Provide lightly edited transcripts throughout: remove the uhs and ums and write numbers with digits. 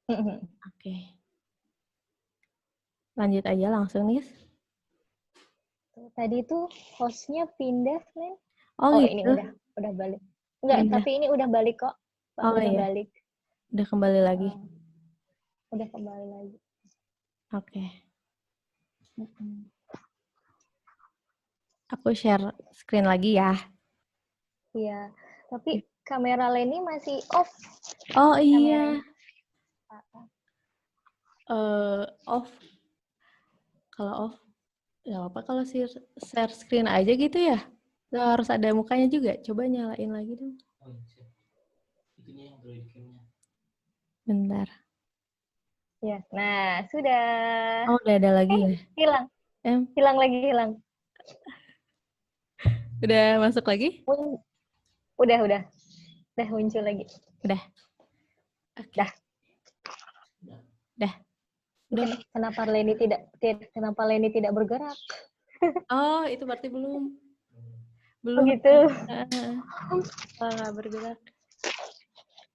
Oke. Lanjut aja langsung, Nis. Tadi tuh hostnya pindah, Nen. Oh Oh, gitu? ini udah balik. Enggak, Pindah. tapi ini udah balik kok. Pak, Oh udah iya, balik. udah kembali lagi. Udah kembali lagi. Oke. Aku share screen lagi ya. Iya, tapi kamera Leni masih off. Oh iya. Kameranya. Off. Kalau off, nggak apa-apa kalau share screen aja gitu ya. Nggak harus ada mukanya juga. Coba nyalain lagi dong. Oh iya, siap. Itunya yang droid cam-nya. Bentar. Ya, nah sudah. Oh, udah ada lagi ya? Hilang. Hilang lagi, hilang. Udah masuk lagi? Udah muncul lagi. Udah. Oke. Dah. Udah. Kenapa Leni tidak bergerak? Oh, itu berarti belum. Oh gitu. Nggak bergerak.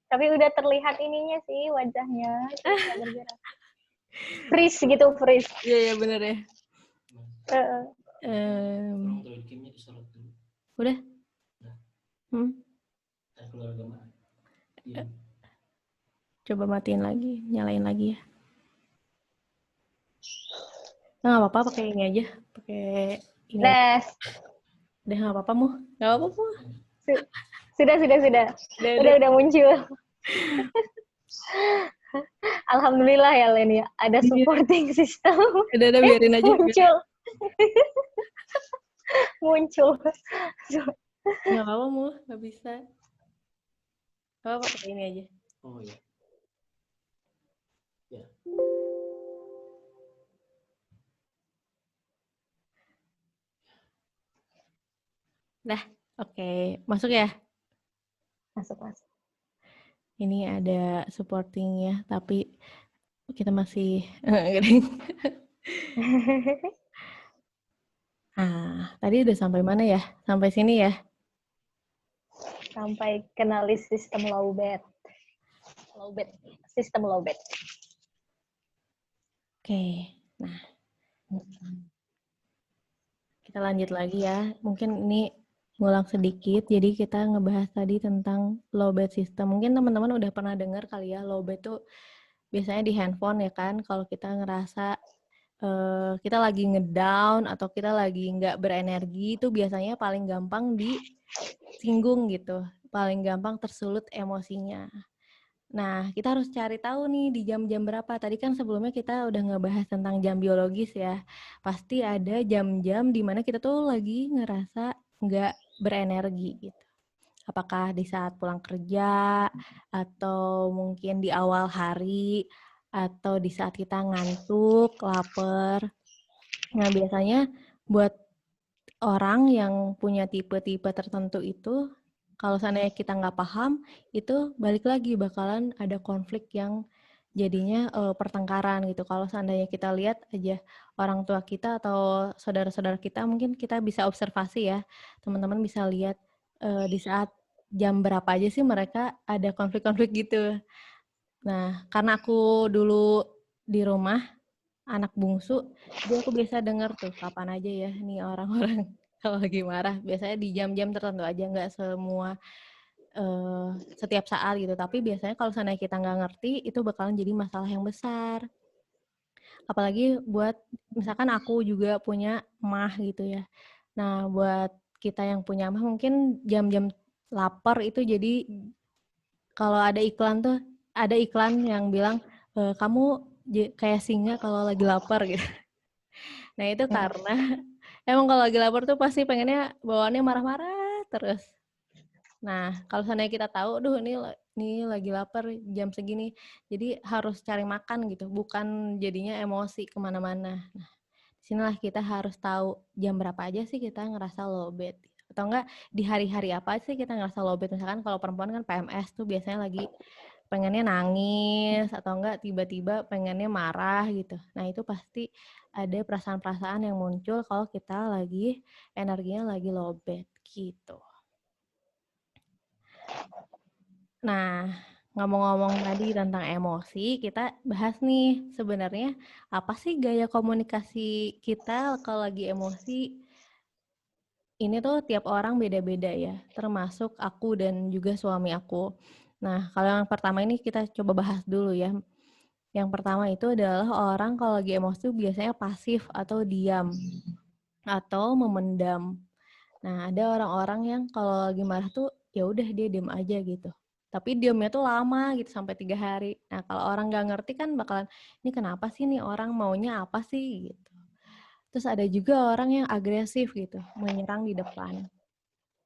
Tapi udah terlihat ininya sih, wajahnya. Nggak bergerak. Freeze gitu, freeze. Iya, bener ya. Droid cam-nya disorot dulu. Udah? Keluar gambar. Coba matiin lagi, nyalain lagi ya. Nah, nggak apa-apa, pakai ini aja. Pakai ini aja. Udah nggak apa-apa, Mu. Nggak apa-apa. Sudah muncul. Alhamdulillah ya, Len ya. Ada supporting system. Udah biarin aja. Muncul. Nggak apa-apa, Mu. Nggak bisa. Nggak apa-apa, pakai ini aja. Oh iya. Ya. Dah, oke. Masuk ya? Masuk. Ini ada supportingnya, tapi kita masih tadi udah sampai mana ya? Sampai sini ya? Sampai kenali sistem lowbat. Sistem lowbat. Oke. Nah. Kita lanjut lagi ya. Mungkin ini ngulang sedikit. Jadi kita ngebahas tadi tentang lowbat system. Mungkin teman-teman udah pernah dengar kali ya, lowbat tuh biasanya di handphone ya kan. Kalau kita ngerasa kita lagi ngedown atau kita lagi nggak berenergi, itu biasanya paling gampang disinggung gitu. Paling gampang tersulut emosinya. Nah, kita harus cari tahu nih di jam-jam berapa. Tadi kan sebelumnya kita udah ngebahas tentang jam biologis ya. Pasti ada jam-jam di mana kita tuh lagi ngerasa nggak berenergi gitu. Apakah di saat pulang kerja, atau mungkin di awal hari, atau di saat kita ngantuk, lapar. Nah, biasanya buat orang yang punya tipe-tipe tertentu itu, kalau seandainya kita nggak paham, itu balik lagi bakalan ada konflik yang jadinya pertengkaran gitu. Kalau seandainya kita lihat aja orang tua kita atau saudara-saudara kita, mungkin kita bisa observasi ya, teman-teman bisa lihat di saat jam berapa aja sih mereka ada konflik-konflik gitu. Nah, karena aku dulu di rumah, anak bungsu, jadi aku biasa dengar tuh kapan aja ya nih orang-orang kalau lagi marah. Biasanya di jam-jam tertentu aja, nggak semua setiap saat gitu. Tapi biasanya kalau seandainya kita nggak ngerti, itu bakalan jadi masalah yang besar. Apalagi buat, misalkan aku juga punya emah gitu ya. Nah, buat kita yang punya emah mungkin jam-jam lapar itu jadi kalau ada iklan tuh, ada iklan yang bilang, kamu kayak singa kalau lagi lapar gitu. Nah, itu karena emang kalau lagi lapar tuh pasti pengennya bawaannya marah-marah terus. Nah, kalau seandainya kita tahu, ini lagi lapar jam segini, jadi harus cari makan gitu, bukan jadinya emosi kemana-mana. Nah, disinilah kita harus tahu jam berapa aja sih kita ngerasa lowbat. Atau enggak di hari-hari apa sih kita ngerasa lowbat. Misalkan kalau perempuan kan PMS tuh biasanya lagi pengennya nangis atau enggak tiba-tiba pengennya marah gitu. Nah, itu pasti ada perasaan-perasaan yang muncul kalau kita lagi energinya lagi lowbat gitu. Nah, ngomong-ngomong tadi tentang emosi, kita bahas nih sebenarnya apa sih gaya komunikasi kita kalau lagi emosi. Ini tuh tiap orang beda-beda ya, termasuk aku dan juga suami aku. Nah, kalau yang pertama ini kita coba bahas dulu ya. Yang pertama itu adalah orang kalau lagi emosi tuh biasanya pasif atau diam atau memendam. Nah, ada orang-orang yang kalau lagi marah tuh ya udah dia diam aja gitu. Tapi diamnya tuh lama gitu sampai 3 hari. Nah, kalau orang nggak ngerti kan bakalan ini kenapa sih nih orang maunya apa sih gitu. Terus ada juga orang yang agresif gitu, menyerang di depan.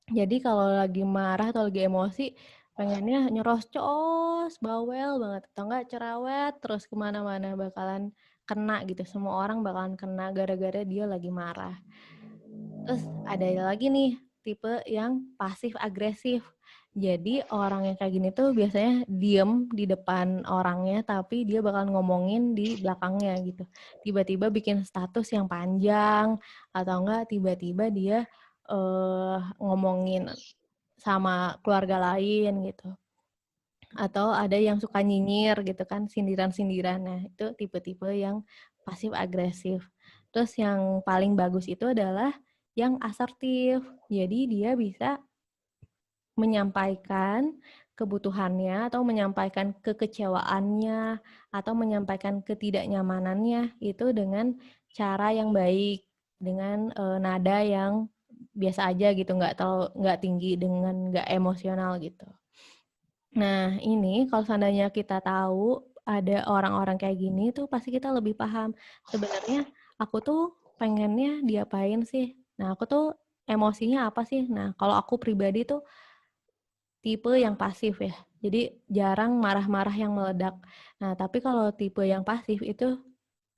Jadi kalau lagi marah atau lagi emosi, pengennya nyerocos, bawel banget, atau enggak cerewet, terus kemana-mana bakalan kena gitu. Semua orang bakalan kena gara-gara dia lagi marah. Terus ada lagi nih, tipe yang pasif agresif. Jadi orang yang kayak gini tuh biasanya diem di depan orangnya, tapi dia bakal ngomongin di belakangnya gitu. Tiba-tiba bikin status yang panjang, atau enggak tiba-tiba dia ngomongin sama keluarga lain gitu. Atau ada yang suka nyinyir gitu kan, sindiran-sindiran. Nah, itu tipe-tipe yang pasif agresif. Terus yang paling bagus itu adalah yang asertif. Jadi dia bisa menyampaikan kebutuhannya atau menyampaikan kekecewaannya atau menyampaikan ketidaknyamanannya itu dengan cara yang baik, dengan nada yang biasa aja gitu, nggak tinggi, dengan nggak emosional gitu. Nah, ini kalau seandainya kita tahu ada orang-orang kayak gini tuh pasti kita lebih paham. Sebenarnya aku tuh pengennya diapain sih? Nah, aku tuh emosinya apa sih? Nah, kalau aku pribadi tuh tipe yang pasif ya. Jadi jarang marah-marah yang meledak. Nah, tapi kalau tipe yang pasif itu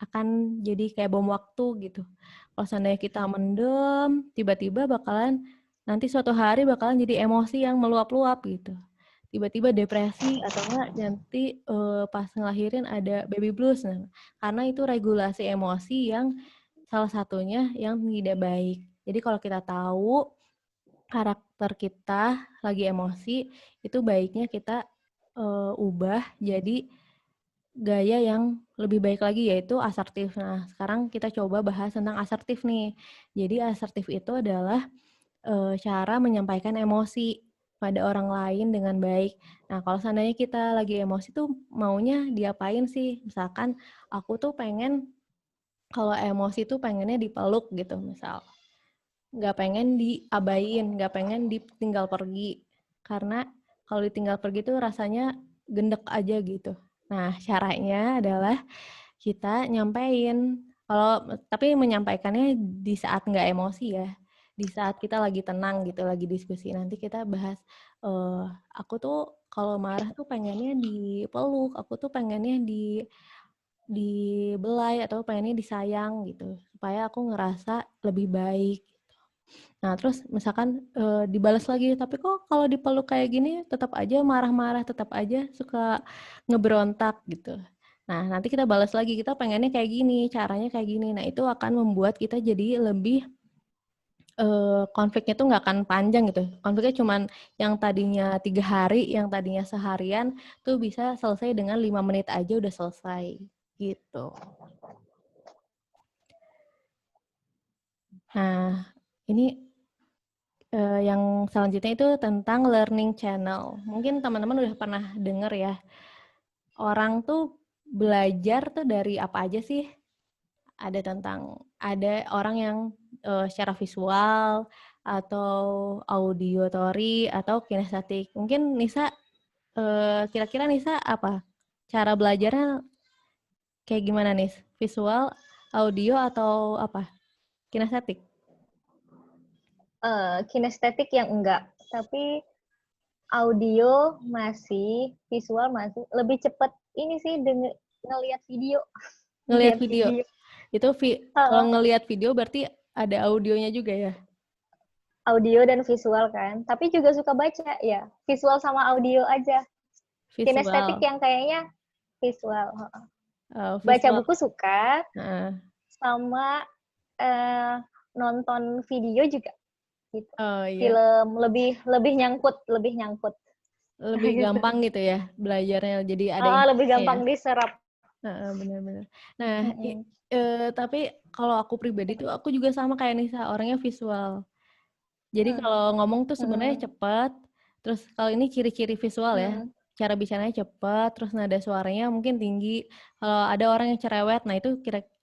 akan jadi kayak bom waktu gitu. Kalau seandainya kita mendem, tiba-tiba bakalan nanti suatu hari bakalan jadi emosi yang meluap-luap gitu. Tiba-tiba depresi atau enggak nanti pas ngelahirin ada baby blues. Nah, karena itu regulasi emosi yang salah satunya yang tidak baik. Jadi kalau kita tahu karakter kita lagi emosi, itu baiknya kita ubah jadi gaya yang lebih baik lagi yaitu asertif. Nah, sekarang kita coba bahas tentang asertif nih. Jadi asertif itu adalah cara menyampaikan emosi pada orang lain dengan baik. Nah, kalau seandainya kita lagi emosi tuh maunya diapain sih? Misalkan aku tuh pengen kalau emosi tuh pengennya dipeluk gitu misal. Nggak pengen diabain, nggak pengen ditinggal pergi. Karena kalau ditinggal pergi tuh rasanya gendek aja gitu. Nah, caranya adalah kita nyampein. Tapi menyampaikannya di saat nggak emosi ya. Di saat kita lagi tenang gitu, lagi diskusi. Nanti kita bahas, aku tuh kalau marah tuh pengennya dipeluk, aku tuh pengennya dibelai atau pengennya disayang gitu. Supaya aku ngerasa lebih baik. Nah, terus misalkan dibalas lagi, tapi kok kalau dipeluk kayak gini tetap aja marah-marah, tetap aja suka ngeberontak gitu. Nah, nanti kita balas lagi, kita pengennya kayak gini, caranya kayak gini. Nah, itu akan membuat kita jadi lebih konfliknya tuh nggak akan panjang gitu. Konfliknya cuman yang tadinya 3 hari, yang tadinya seharian tuh bisa selesai dengan 5 menit aja udah selesai gitu. Nah, ini yang selanjutnya itu tentang learning channel. Mungkin teman-teman udah pernah denger ya. Orang tuh belajar tuh dari apa aja sih? Ada orang yang secara visual atau auditory atau kinestetik. Mungkin Nisa kira-kira Nisa apa? Cara belajarnya kayak gimana nih? Visual, audio atau apa? Kinestetik? Kinestetik yang enggak, tapi audio masih, visual masih. Lebih cepet ini sih ngelihat video. Ngelihat Lihat video. video. Itu kalau ngelihat video berarti ada audionya juga ya? Audio dan visual kan. Tapi juga suka baca ya. Visual sama audio aja. Kinestetik Visual. yang kayaknya visual. Baca Visual. buku suka, Heeh. sama nonton video juga gitu. Oh iya. Film lebih nyangkut. lebih gitu. gampang gitu ya belajarnya, jadi ada Lebih impactnya ya. gampang diserap. Heeh, benar-benar. Nah, Mm-mm. tapi kalau aku pribadi tuh aku juga sama kayak Nisa, orangnya visual. Jadi Mm. kalau ngomong tuh sebenarnya Mm-mm. cepat, terus kalau ini ciri-ciri visual ya, Mm-mm. cara bicaranya cepat, terus nada suaranya mungkin tinggi. Kalau ada orang yang cerewet, nah itu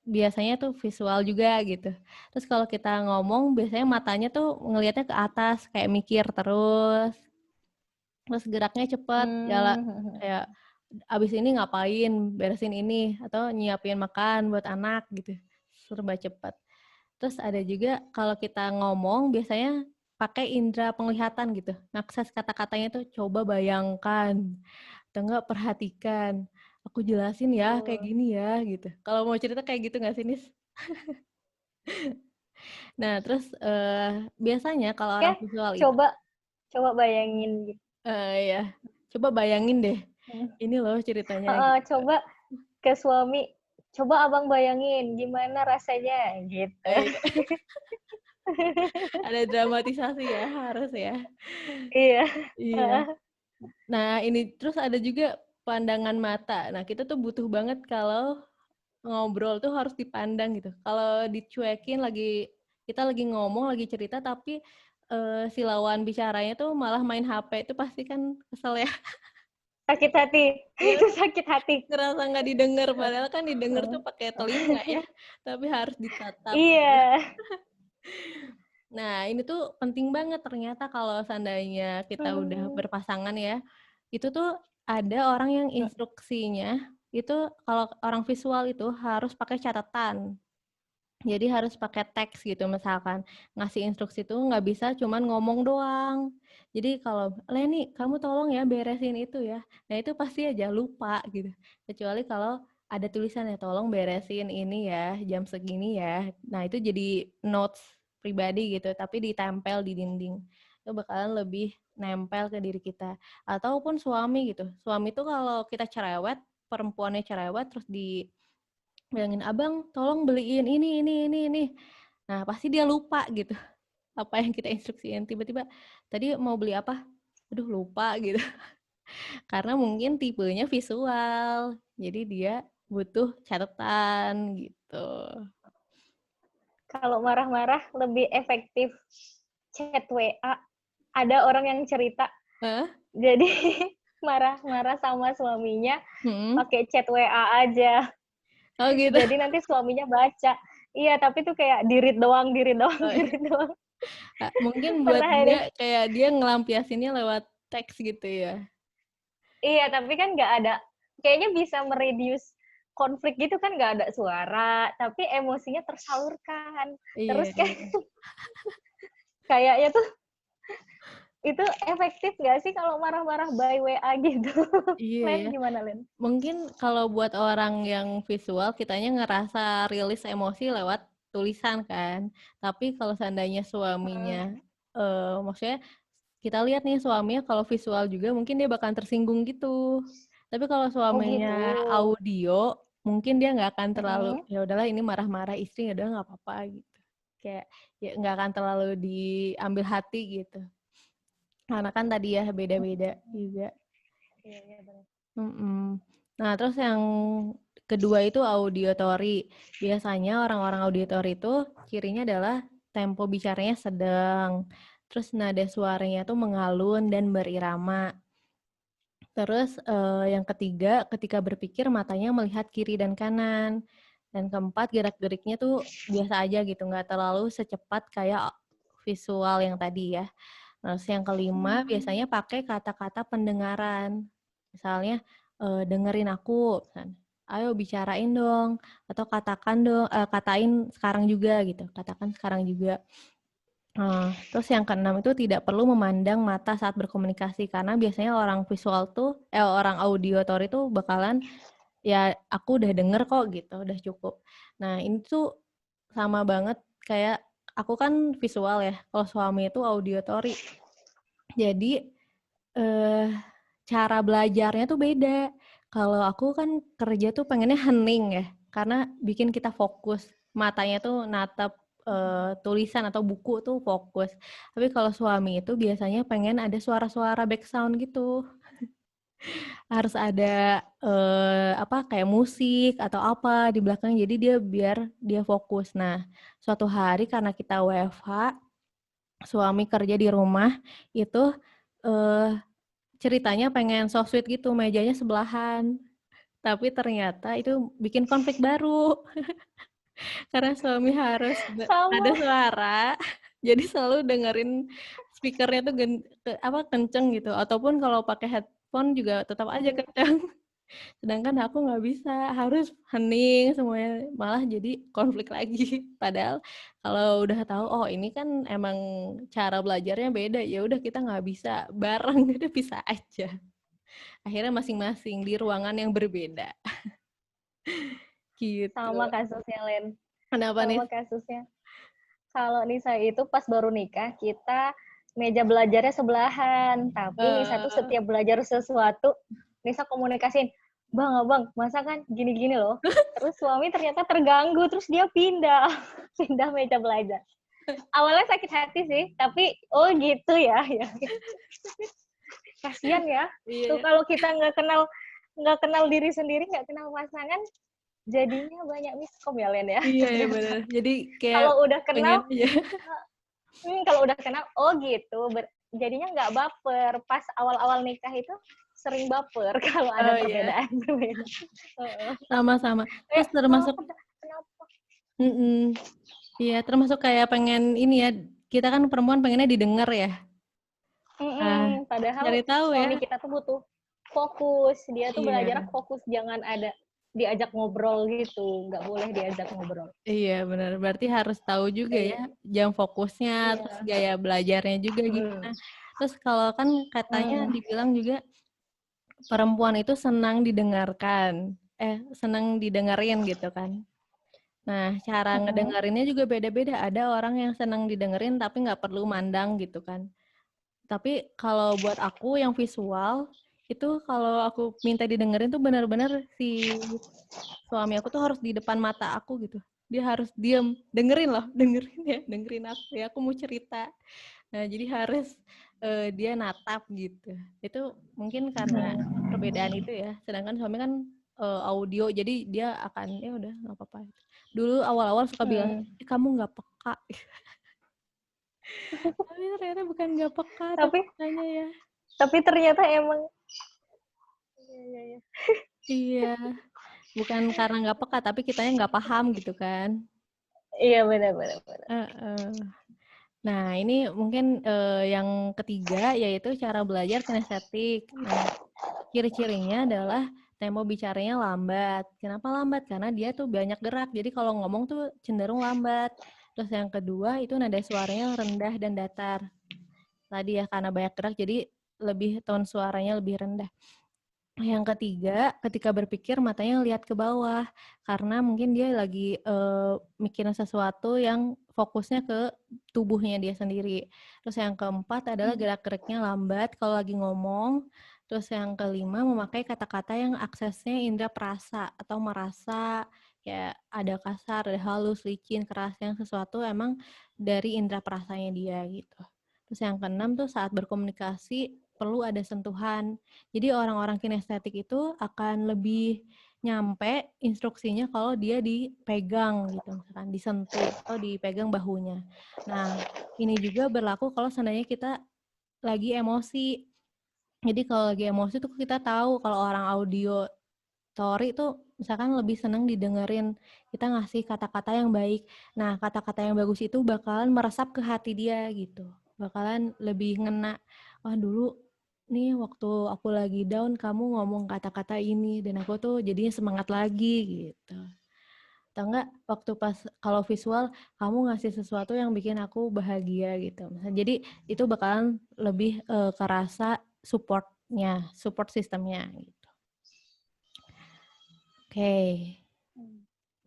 biasanya tuh visual juga gitu. Terus kalau kita ngomong, biasanya matanya tuh ngelihatnya ke atas, kayak mikir terus geraknya cepat, Mm. kayak abis ini ngapain, beresin ini, atau nyiapin makan buat anak gitu, serba cepat. Terus ada juga kalau kita ngomong biasanya pakai indera penglihatan gitu. Ngakses kata-katanya tuh coba bayangkan atau enggak perhatikan. Aku jelasin ya kayak Oh. gini ya gitu. Kalau mau cerita kayak gitu nggak sih, Nis? Nah, terus biasanya kalau Oke, orang visual itu coba bayangin gitu. ya coba bayangin deh. Ini loh ceritanya gitu. Coba ke suami, coba abang bayangin gimana rasanya gitu. Iya, ada dramatisasi ya harus ya. Iya. Iya. Nah, ini terus ada juga pandangan mata. Nah, kita tuh butuh banget kalau ngobrol tuh harus dipandang gitu. Kalau dicuekin kita lagi ngomong, lagi cerita tapi si lawan bicaranya tuh malah main HP itu pasti kan kesel ya. Sakit hati. Iya, Itu sakit hati. ngerasa nggak didengar padahal kan didengar tuh pakai telinga ya, tapi harus ditatap gitu. Iya. Nah, ini tuh penting banget ternyata kalau seandainya kita udah berpasangan ya. Itu tuh ada orang yang instruksinya itu kalau orang visual itu harus pakai catatan. Jadi harus pakai teks gitu misalkan. Ngasih instruksi tuh nggak bisa cuman ngomong doang. Jadi kalau, Leni kamu tolong ya beresin itu ya. Nah itu pasti aja lupa gitu. Kecuali kalau ada tulisan ya tolong beresin ini ya jam segini ya. Nah itu jadi notes pribadi gitu tapi ditempel di dinding. Itu bakalan lebih nempel ke diri kita. Ataupun suami gitu. Suami tuh kalau kita cerewet, perempuannya cerewet terus bilangin, abang tolong beliin ini. Nah pasti dia lupa gitu apa yang kita instruksiin. Tiba-tiba tadi mau beli apa? Aduh lupa gitu. Karena mungkin tipenya visual. Jadi dia butuh catatan gitu. Kalau marah-marah lebih efektif chat WA. Ada orang yang cerita, Hah? jadi marah-marah sama suaminya Hmm? pakai chat WA aja. Oh gitu. Jadi nanti suaminya baca. Iya, tapi tuh kayak dirit doang, Oh, iya. dirit doang. Mungkin buat Pernah dia ada. kayak dia ngelampiasinnya lewat teks gitu ya. Iya, tapi kan nggak ada. Kayaknya bisa mereduce konflik gitu kan, nggak ada suara, tapi emosinya tersalurkan. Iya, Terus kayak iya. kayaknya tuh itu efektif nggak sih kalau marah-marah by WA gitu? Iya Len, ya. gimana Len? Mungkin kalau buat orang yang visual, kitanya ngerasa rilis emosi lewat tulisan kan. Tapi kalau seandainya suaminya, maksudnya kita lihat nih suaminya kalau visual juga mungkin dia bakal tersinggung gitu. Tapi kalau Oh gitu. suaminya audio, mungkin dia nggak akan terlalu, Mm-mm. ya udahlah ini marah-marah istri, ya udah nggak apa-apa gitu. Kayak ya nggak akan terlalu diambil hati gitu. Karena kan tadi ya beda-beda juga. Iya, iya benar. Nah, terus yang kedua itu auditory. Biasanya orang-orang auditory itu cirinya adalah tempo bicaranya sedang, terus nada suaranya tuh mengalun dan berirama. Terus yang ketiga, ketika berpikir matanya melihat kiri dan kanan. Dan keempat, gerak-geriknya tuh biasa aja gitu, nggak terlalu secepat kayak visual yang tadi ya. Terus yang kelima biasanya pakai kata-kata pendengaran. Misalnya dengerin aku, misalnya, ayo bicarain dong, atau katain sekarang juga gitu, katakan sekarang juga. Terus yang keenam itu tidak perlu memandang mata saat berkomunikasi karena biasanya orang visual tuh, orang auditory tuh bakalan ya aku udah denger kok gitu, udah cukup. Nah ini tuh sama banget kayak aku kan visual ya, kalau suami itu auditory. Jadi eh, cara belajarnya tuh beda. Kalau aku kan kerja tuh pengennya hening ya, karena bikin kita fokus. Matanya tuh natap tulisan atau buku tuh fokus. Tapi kalau suami itu biasanya pengen ada suara-suara background gitu. harus ada apa kayak musik atau apa di belakang jadi dia biar dia fokus. Nah, suatu hari karena kita WFH, suami kerja di rumah itu eh ceritanya pengen so sweet gitu, mejanya sebelahan. Tapi ternyata itu bikin konflik baru karena suami harus ada Sama. suara. Jadi selalu dengerin speakernya tuh apa kenceng gitu ataupun kalau pakai headphone juga tetap aja kenceng. Sedangkan aku nggak bisa, harus hening semuanya, malah jadi konflik lagi. Padahal kalau udah tahu, oh ini kan emang cara belajarnya beda, ya udah kita nggak bisa bareng, udah bisa aja. Akhirnya masing-masing di ruangan yang berbeda. Gitu. Sama kasusnya, Len. Kenapa nih? Sama kasusnya. Kalau Nisa itu pas baru nikah, kita meja belajarnya sebelahan. Tapi Nisa tuh Eh, setiap belajar sesuatu, Nisa komunikasiin, Bang, abang, masa kan gini-gini loh. Terus suami ternyata terganggu, terus dia pindah. Pindah meja belajar. Awalnya sakit hati sih, tapi oh gitu ya. Ya. Kasian ya. Tuh iya, kalau kita nggak kenal diri sendiri, nggak kenal pasangan, jadinya banyak miskom ya, Len ya. iya ya Ternyata. benar. Jadi kayak Kalau udah kenal, pengen aja. kalau udah kenal, oh gitu. Jadinya nggak baper. Pas awal-awal nikah itu sering baper kalau ada Oh iya, perbedaan. sama-sama. Terus Kayak, termasuk, kenapa? iya termasuk kayak pengen ini ya, kita kan perempuan pengennya didengar ya. Nah, Padahal cari tahu ya. suami kita tuh butuh fokus. Dia tuh belajar Iya, fokus, jangan ada diajak ngobrol gitu. Nggak boleh diajak ngobrol. iya benar. Berarti harus tahu juga ya Iya. jam fokusnya, terus Iya. gaya belajarnya juga Mm-mm. gimana. Terus kalau kan katanya Mm-mm. dibilang juga perempuan itu senang didengarkan, senang didengerin gitu kan. Nah, cara Mm-mm. ngedengerinnya juga beda-beda. Ada orang yang senang didengerin tapi nggak perlu mandang gitu kan. Tapi kalau buat aku yang visual, itu kalau aku minta didengerin tuh benar-benar si suami aku tuh harus di depan mata aku gitu. Dia harus diem, dengerin loh, dengerin ya, dengerin aku ya, aku mau cerita. Nah, jadi harus dia natap gitu. Itu mungkin karena perbedaan itu ya. Sedangkan suami kan audio, jadi dia akan ya udah nggak apa-apa. Dulu awal-awal suka bilang, Mm. kamu nggak peka. Tapi ternyata bukan nggak peka, tapi Tapi kitanya ya. ternyata emang. Iya, iya, iya. Iya, bukan karena nggak peka, tapi kitanya nggak paham gitu kan. Iya, benar-benar. Heeh. Nah, ini mungkin yang ketiga yaitu cara belajar kinestetik. Nah, ciri-cirinya adalah tempo bicaranya lambat. Kenapa lambat? Karena dia tuh banyak gerak. Jadi kalau ngomong tuh cenderung lambat. Terus yang kedua itu nada suaranya rendah dan datar. Tadi ya karena banyak gerak jadi lebih tone suaranya lebih rendah. Yang ketiga, ketika berpikir matanya lihat ke bawah karena mungkin dia lagi mikirin sesuatu yang fokusnya ke tubuhnya dia sendiri. Terus yang keempat adalah gerak-geriknya lambat kalau lagi ngomong. Terus yang kelima memakai kata-kata yang aksesnya indera perasa atau merasa kayak ada kasar, ada halus, licin, keras yang sesuatu emang dari indera perasanya dia gitu. Terus yang keenam tuh saat berkomunikasi perlu ada sentuhan. Jadi orang-orang kinestetik itu akan lebih nyampe instruksinya kalau dia dipegang gitu, misalkan disentuh atau dipegang bahunya. Nah, ini juga berlaku kalau seandainya kita lagi emosi. Jadi kalau lagi emosi tuh kita tahu kalau orang audio story tuh misalkan lebih seneng didengerin, kita ngasih kata-kata yang baik. Nah, kata-kata yang bagus itu bakalan meresap ke hati dia gitu. Bakalan lebih ngena. Wah, dulu nih waktu aku lagi down kamu ngomong kata-kata ini dan aku tuh jadinya semangat lagi gitu. Atau enggak waktu pas kalau visual kamu ngasih sesuatu yang bikin aku bahagia gitu. Jadi itu bakalan lebih kerasa supportnya, support sistemnya gitu. Oke.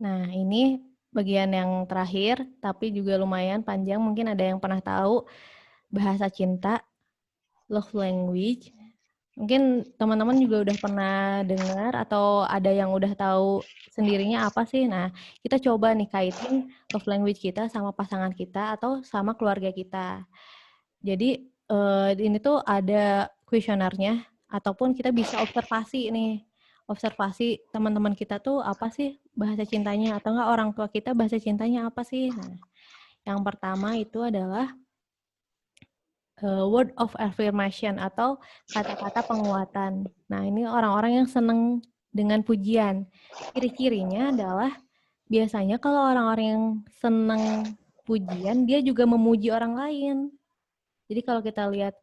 Nah, ini bagian yang terakhir, tapi juga lumayan panjang. Mungkin ada yang pernah tahu bahasa cinta, love language. Mungkin teman-teman juga udah pernah dengar atau ada yang udah tahu sendirinya apa sih. Nah, kita coba nih kaitin love language kita sama pasangan kita atau sama keluarga kita. Jadi, ini tuh ada kuesionernya, Ataupun kita bisa observasi nih, observasi teman-teman kita tuh apa sih bahasa cintanya, atau enggak orang tua kita bahasa cintanya apa sih. Nah, yang pertama itu adalah word of affirmation atau kata-kata penguatan. Nah, ini orang-orang yang seneng dengan pujian. Ciri-cirinya adalah biasanya kalau orang-orang yang seneng pujian, dia juga memuji orang lain. Jadi kalau kita lihat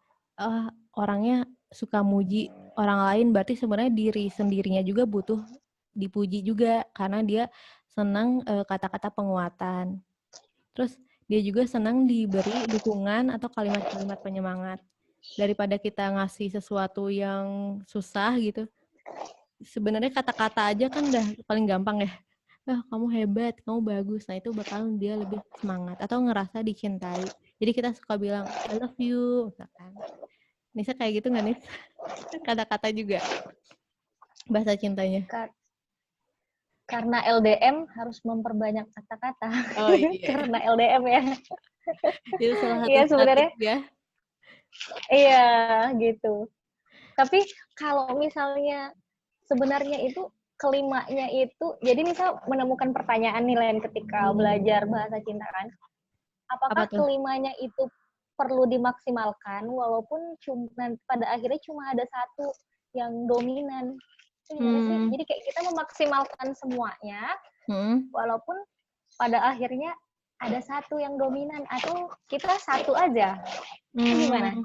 orangnya suka muji orang lain, berarti sebenarnya diri sendirinya juga butuh dipuji juga karena dia senang kata-kata penguatan. Terus dia juga senang diberi dukungan atau kalimat-kalimat penyemangat. Daripada kita ngasih sesuatu yang susah gitu, sebenarnya kata-kata aja kan udah paling gampang ya. Kamu hebat, kamu bagus. Nah, itu bakalan dia lebih semangat atau ngerasa dicintai. Jadi kita suka bilang, I love you, misalkan. Nisa kayak gitu nggak, Nis? Kata-kata juga bahasa cintanya. Karena LDM harus memperbanyak kata-kata. Oh iya. Karena LDM ya. Itu salah satu Iya sebenarnya. ya. Iya gitu. Tapi kalau misalnya sebenarnya itu kelimanya itu, jadi misal menemukan pertanyaan nih Len ketika belajar bahasa cinta kan, apakah kelimanya itu perlu dimaksimalkan walaupun pada akhirnya cuma ada satu yang dominan. Jadi kayak kita memaksimalkan semuanya walaupun pada akhirnya ada satu yang dominan atau kita satu aja. Gimana?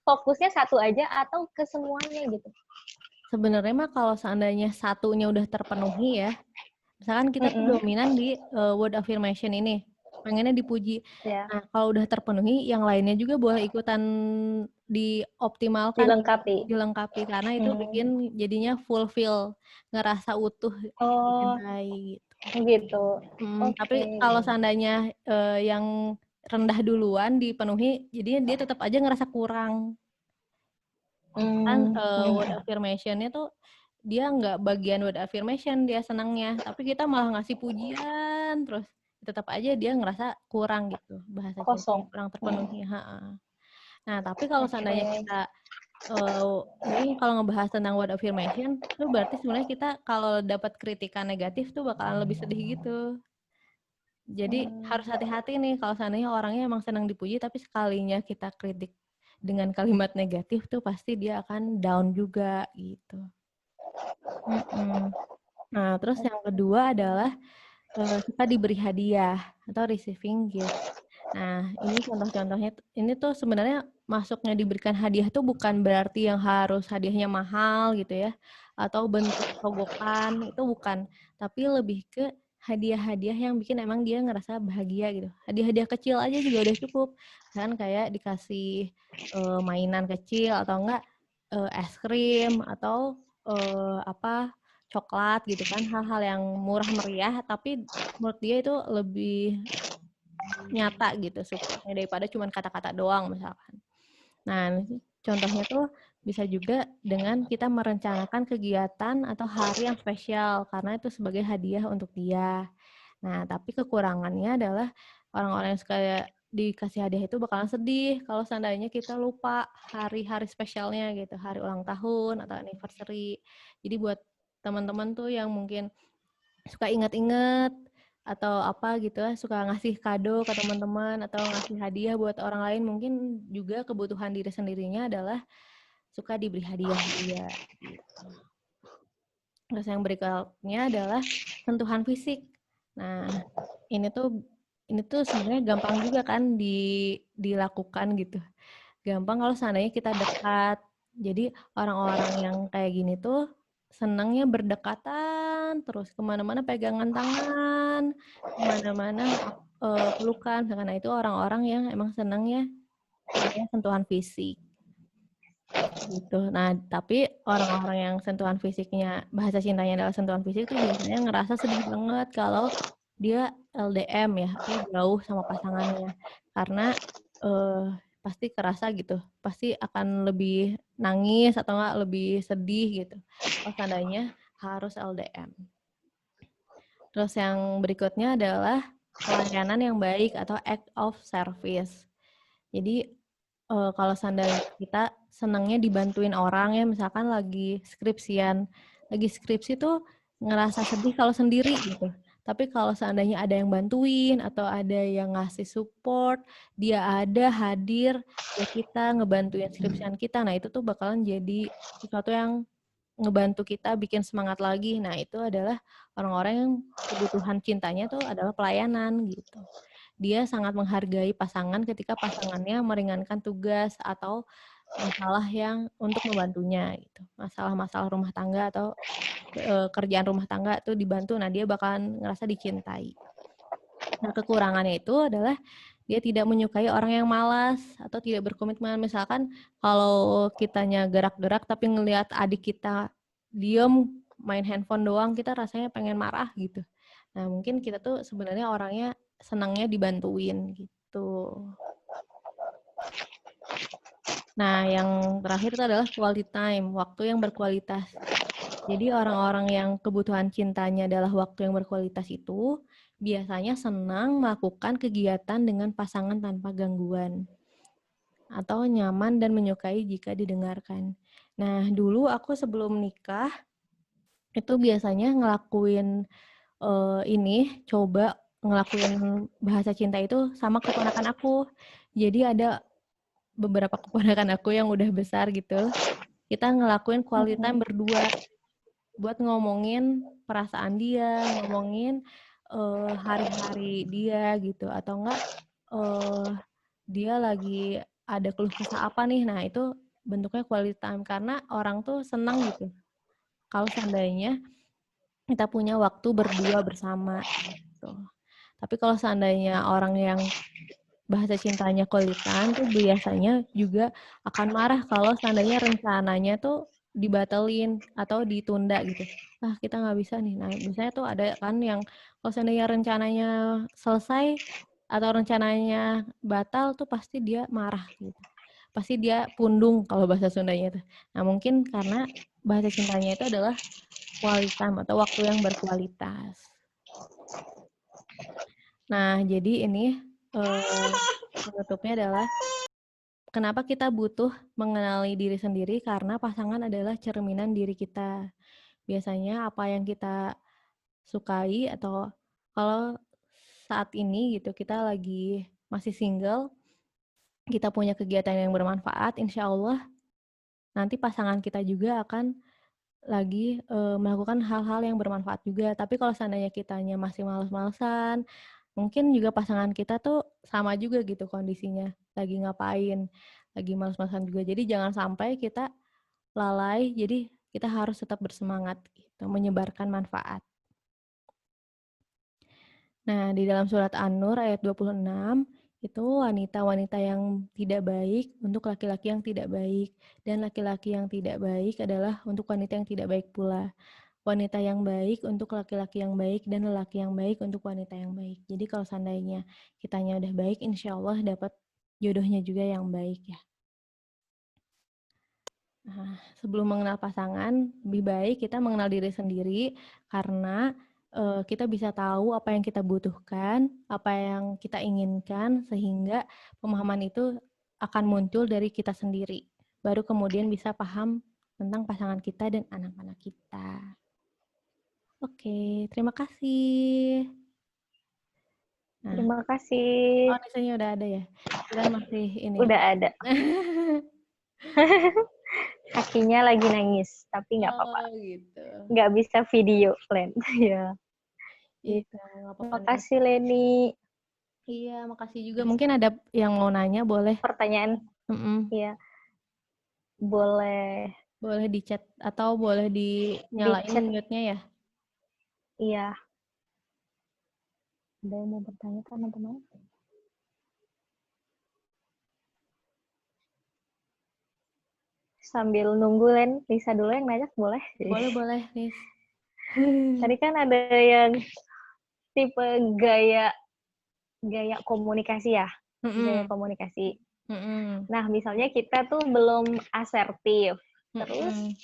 Fokusnya satu aja atau ke semuanya gitu? Sebenarnya mah kalau seandainya satunya udah terpenuhi ya, misalkan kita tuh dominan di word affirmation ini, pengennya dipuji. Yeah. Nah, kalau udah terpenuhi, yang lainnya juga boleh ikutan dioptimalkan, dilengkapi karena itu bikin jadinya fulfill, ngerasa utuh, dicintai gitu. Tapi kalau seandainya yang rendah duluan dipenuhi, jadinya dia tetap aja ngerasa kurang. Kan word affirmation-nya tuh dia nggak bagian word affirmation dia senangnya, tapi kita malah ngasih pujian terus, tetap aja dia ngerasa kurang gitu, bahasa cintanya kurang terpenuhi. Nah, tapi kalau seandainya kita ini kalau ngebahas tentang word affirmation itu berarti sebenarnya kita kalau dapat kritikan negatif tuh bakalan lebih sedih gitu. Jadi harus hati-hati nih kalau seandainya orangnya emang senang dipuji, tapi sekalinya kita kritik dengan kalimat negatif tuh pasti dia akan down juga gitu. Nah, terus yang kedua adalah kita diberi hadiah atau receiving gift. Nah, ini contoh-contohnya, ini tuh sebenarnya masuknya diberikan hadiah tuh bukan berarti yang harus hadiahnya mahal gitu ya, atau bentuk sogokan, itu bukan. Tapi lebih ke hadiah-hadiah yang bikin emang dia ngerasa bahagia gitu. Hadiah-hadiah kecil aja juga udah cukup. Kan kayak dikasih mainan kecil atau enggak es krim atau coklat gitu kan, hal-hal yang murah meriah tapi menurut dia itu lebih nyata gitu supportnya daripada cuma kata-kata doang misalkan. Nah, contohnya tuh bisa juga dengan kita merencanakan kegiatan atau hari yang spesial karena itu sebagai hadiah untuk dia. Nah, tapi kekurangannya adalah orang-orang yang suka dikasih hadiah itu bakalan sedih kalau seandainya kita lupa hari-hari spesialnya gitu, hari ulang tahun atau anniversary. Jadi buat teman-teman tuh yang mungkin suka ingat-ingat atau apa gitu ya, suka ngasih kado ke teman-teman atau ngasih hadiah buat orang lain, mungkin juga kebutuhan diri sendirinya adalah suka diberi hadiah juga gitu. Terus yang berikutnya adalah sentuhan fisik. Nah, ini tuh sebenarnya gampang juga kan dilakukan gitu. Gampang kalau seandainya kita dekat. Jadi orang-orang yang kayak gini tuh senangnya berdekatan terus, kemana-mana pegangan tangan, kemana-mana pelukan. Karena itu orang-orang yang emang senangnya sentuhan fisik gitu. Nah, tapi orang-orang yang sentuhan fisiknya, bahasa cintanya adalah sentuhan fisik tuh biasanya ngerasa sedih banget kalau dia LDM ya, atau jauh sama pasangannya. Karena pasti kerasa gitu, pasti akan lebih nangis atau enggak lebih sedih gitu kalau seandainya harus LDM. Terus yang berikutnya adalah pelayanan yang baik atau act of service. Jadi kalau seandainya kita senangnya dibantuin orang ya, misalkan lagi skripsi tuh ngerasa sedih kalau sendiri gitu. Tapi kalau seandainya ada yang bantuin atau ada yang ngasih support, dia ada hadir buat kita ngebantuin skripsian kita. Nah, itu tuh bakalan jadi sesuatu yang ngebantu kita bikin semangat lagi. Nah, itu adalah orang-orang yang kebutuhan cintanya tuh adalah pelayanan gitu. Dia sangat menghargai pasangan ketika pasangannya meringankan tugas atau masalah yang untuk membantunya gitu. Masalah-masalah rumah tangga atau kerjaan rumah tangga tuh dibantu, nah dia bakalan ngerasa dicintai. Nah, kekurangannya itu adalah dia tidak menyukai orang yang malas atau tidak berkomitmen. Misalkan kalau kitanya gerak-gerak tapi ngelihat adik kita diem main handphone doang, kita rasanya pengen marah gitu. Nah, mungkin kita tuh sebenarnya orangnya senangnya dibantuin gitu. Nah, yang terakhir itu adalah quality time, waktu yang berkualitas. Jadi orang-orang yang kebutuhan cintanya adalah waktu yang berkualitas itu biasanya senang melakukan kegiatan dengan pasangan tanpa gangguan atau nyaman dan menyukai jika didengarkan. Nah, dulu aku sebelum nikah itu biasanya ngelakuin coba ngelakuin bahasa cinta itu sama keponakan aku. Jadi ada beberapa keponakan aku yang udah besar gitu. Kita ngelakuin quality time berdua buat ngomongin perasaan dia, ngomongin hari-hari dia gitu, atau enggak dia lagi ada keluh kesah apa nih. Nah, itu bentuknya quality time karena orang tuh senang gitu. Kalau seandainya kita punya waktu berdua bersama gitu. Tapi kalau seandainya orang yang bahasa cintanya quality time tuh biasanya juga akan marah kalau seandainya rencananya tuh dibatalin atau ditunda gitu. Ah, kita nggak bisa nih. Nah, biasanya tuh ada kan yang kalau seandainya rencananya selesai atau rencananya batal tuh pasti dia marah gitu. Pasti dia pundung kalau bahasa Sundanya itu. Nah, mungkin karena bahasa cintanya itu adalah quality time atau waktu yang berkualitas. Nah, jadi ini penutupnya adalah kenapa kita butuh mengenali diri sendiri karena pasangan adalah cerminan diri kita. Biasanya apa yang kita sukai atau kalau saat ini gitu kita lagi masih single, kita punya kegiatan yang bermanfaat, insya Allah nanti pasangan kita juga akan lagi melakukan hal-hal yang bermanfaat juga. Tapi kalau seandainya kitanya masih males-malesan, mungkin juga pasangan kita tuh sama juga gitu kondisinya, lagi ngapain, lagi males-malesan juga. Jadi jangan sampai kita lalai, jadi kita harus tetap bersemangat gitu, menyebarkan manfaat. Nah, di dalam surat An-Nur ayat 26, itu wanita-wanita yang tidak baik untuk laki-laki yang tidak baik, dan laki-laki yang tidak baik adalah untuk wanita yang tidak baik pula. Wanita yang baik untuk laki-laki yang baik, dan lelaki yang baik untuk wanita yang baik. Jadi kalau seandainya kitanya udah baik, insya Allah dapat jodohnya juga yang baik ya. Nah, sebelum mengenal pasangan, lebih baik kita mengenal diri sendiri karena kita bisa tahu apa yang kita butuhkan, apa yang kita inginkan, sehingga pemahaman itu akan muncul dari kita sendiri. Baru kemudian bisa paham tentang pasangan kita dan anak-anak kita. Oke, terima kasih. Nah, Terima kasih. oh, di sini udah ada ya? Kita masih ini. Udah ada. Kakinya lagi nangis, tapi nggak apa-apa. Oh, gitu. Nggak bisa video, Len. Ya. Iya, Gitu. nggak apa-apa Terima nih. kasih, Leni. Iya, makasih juga. Mungkin ada yang mau nanya, boleh. Pertanyaan, ya, boleh Boleh di chat atau boleh di dinyalain chat. mute-nya ya. Iya. Ada yang mau bertanya, teman-teman? Sambil nunggu, Len, Lisa dulu yang nanya, boleh? Boleh, Nis. Tadi kan ada yang tipe gaya komunikasi ya, gaya komunikasi. Nah, misalnya kita tuh belum asertif, terus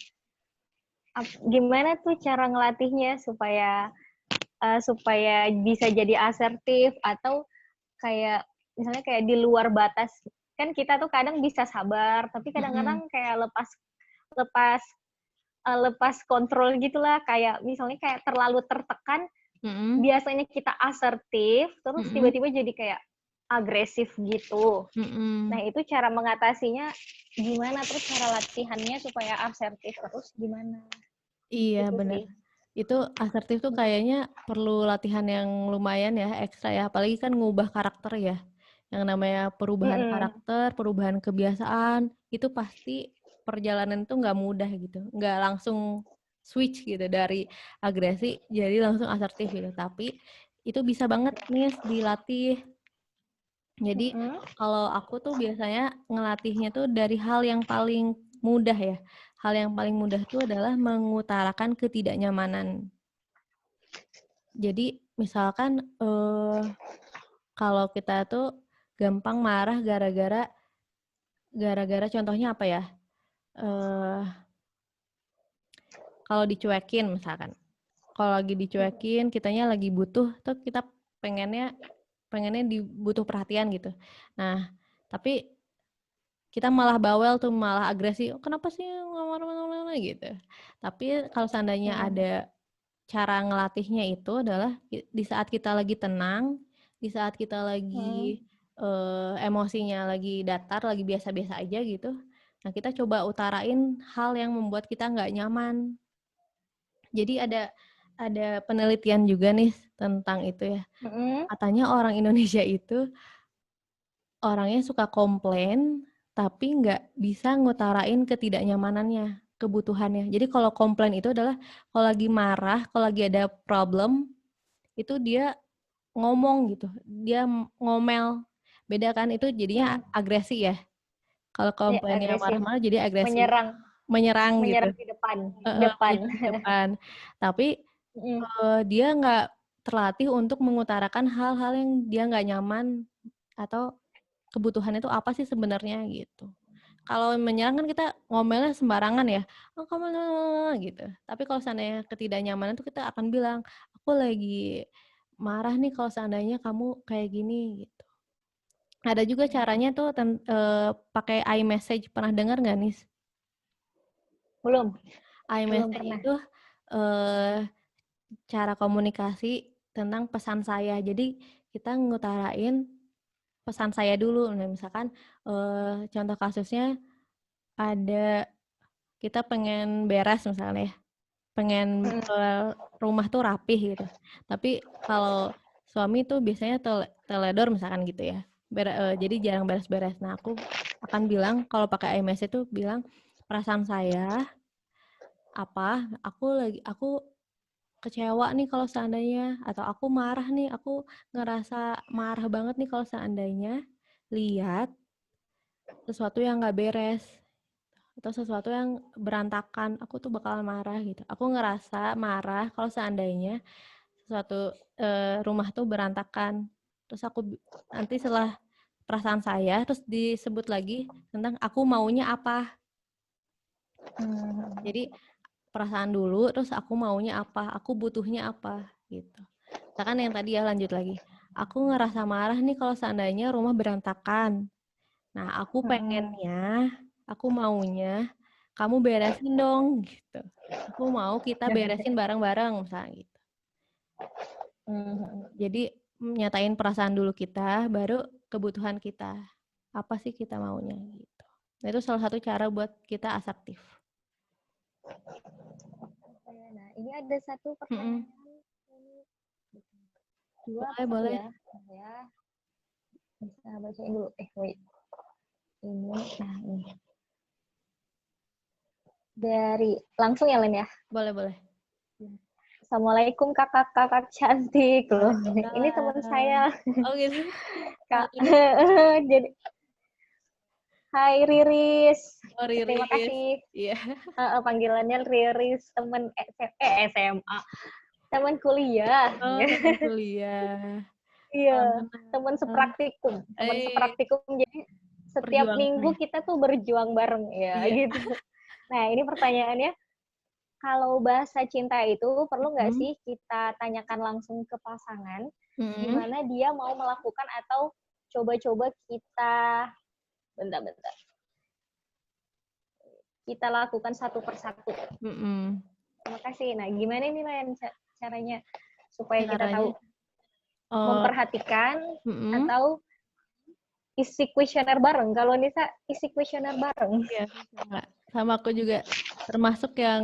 gimana tuh cara ngelatihnya supaya bisa jadi asertif, atau kayak misalnya kayak di luar batas kan kita tuh kadang bisa sabar, tapi kadang-kadang kayak lepas kontrol gitulah, kayak misalnya kayak terlalu tertekan, biasanya kita asertif, terus tiba-tiba jadi kayak agresif gitu. Nah, itu cara mengatasinya gimana? Terus cara latihannya supaya asertif terus gimana? Iya, Gitu benar. sih. Itu asertif tuh kayaknya perlu latihan yang lumayan ya, ekstra ya. Apalagi kan ngubah karakter ya. Yang namanya perubahan karakter, perubahan kebiasaan, itu pasti perjalanan itu nggak mudah gitu. Nggak langsung switch gitu dari agresi jadi langsung asertif gitu. Tapi itu bisa banget nih dilatih. Jadi kalau aku tuh biasanya ngelatihnya tuh dari hal yang paling mudah ya. Hal yang paling mudah tuh adalah mengutarakan ketidaknyamanan. Jadi misalkan kalau kita tuh gampang marah gara-gara contohnya apa ya? Kalau dicuekin misalkan. Kalau lagi dicuekin, kitanya lagi butuh tuh kita pengennya dibutuh perhatian gitu. Nah, tapi kita malah bawel tuh, malah agresi. Oh, kenapa sih ngomong gitu. Tapi kalau seandainya ada cara ngelatihnya itu adalah di saat kita lagi tenang, di saat kita lagi emosinya lagi datar, lagi biasa-biasa aja gitu. Nah, kita coba utarain hal yang membuat kita nggak nyaman. Jadi ada penelitian juga nih tentang itu ya. Katanya orang Indonesia itu orangnya suka komplain, tapi nggak bisa ngutarain ketidaknyamanannya, kebutuhannya. Jadi kalau komplain itu adalah kalau lagi marah, kalau lagi ada problem, itu dia ngomong gitu, dia ngomel. Beda kan, itu jadinya agresi ya. Kalau komplainnya Agresif, marah-marah jadi agresi, menyerang gitu. di depan. Menyerang di depan. Tapi dia nggak terlatih untuk mengutarakan hal-hal yang dia nggak nyaman atau kebutuhannya itu apa sih sebenarnya gitu. Kalau menyerang kan kita ngomelnya sembarangan ya, oh kamu gitu. Tapi kalau seandainya ketidaknyamanan tuh kita akan bilang, aku lagi marah nih kalau seandainya kamu kayak gini gitu. Ada juga caranya tuh pakai iMessage, pernah dengar nggak nih? Belum iMessage pernah. itu cara komunikasi tentang pesan saya. Jadi kita ngutarain pesan saya dulu. Nah, misalkan contoh kasusnya ada kita pengen beres misalnya ya, pengen rumah tuh rapih gitu. Tapi kalau suami tuh biasanya teledor misalkan gitu ya. Jadi jarang beres-beres. Nah, aku akan bilang kalau pakai iMessage tuh bilang perasaan saya apa, aku kecewa nih kalau seandainya, atau aku marah nih, aku ngerasa marah banget nih kalau seandainya lihat sesuatu yang nggak beres atau sesuatu yang berantakan, aku tuh bakal marah gitu. Aku ngerasa marah kalau seandainya sesuatu rumah tuh berantakan. Terus aku nanti setelah perasaan saya terus disebut lagi tentang aku maunya apa. Jadi perasaan dulu, terus aku maunya apa, aku butuhnya apa, gitu. Misalkan yang tadi ya, lanjut lagi. Aku ngerasa marah nih kalau seandainya rumah berantakan. Nah, aku pengennya, aku maunya, kamu beresin dong, gitu. Aku mau kita beresin bareng-bareng, misalnya gitu. Jadi, nyatain perasaan dulu kita, baru kebutuhan kita. Apa sih kita maunya, gitu. Nah, itu salah satu cara buat kita asertif. Nah, ini ada satu pertanyaan. Boleh. Ya. Bisa bacain dulu. Wait. Ini, nah ini. Dari, langsung ya Len ya? Boleh. Assalamualaikum kakak-kakak cantik loh. Ini teman saya. Oh gitu. Kak, jadi, hai Riris. Oh, Riris. Terima kasih. Iya. Panggilannya Riris, teman SMA. Teman kuliah. Oh, teman kuliah. Iya, teman sepraktikum. Jadi setiap minggu kita tuh berjuang bareng ya gitu. Nah, ini pertanyaannya, kalau bahasa cinta itu perlu nggak sih kita tanyakan langsung ke pasangan gimana dia mau melakukan atau coba-coba kita Bentar. Kita lakukan satu persatu. Terima kasih. Nah, gimana nih Len caranya supaya kita tahu memperhatikan atau isi kuesioner bareng? Kalau Nisa isi kuesioner bareng. Iya, sama aku juga termasuk yang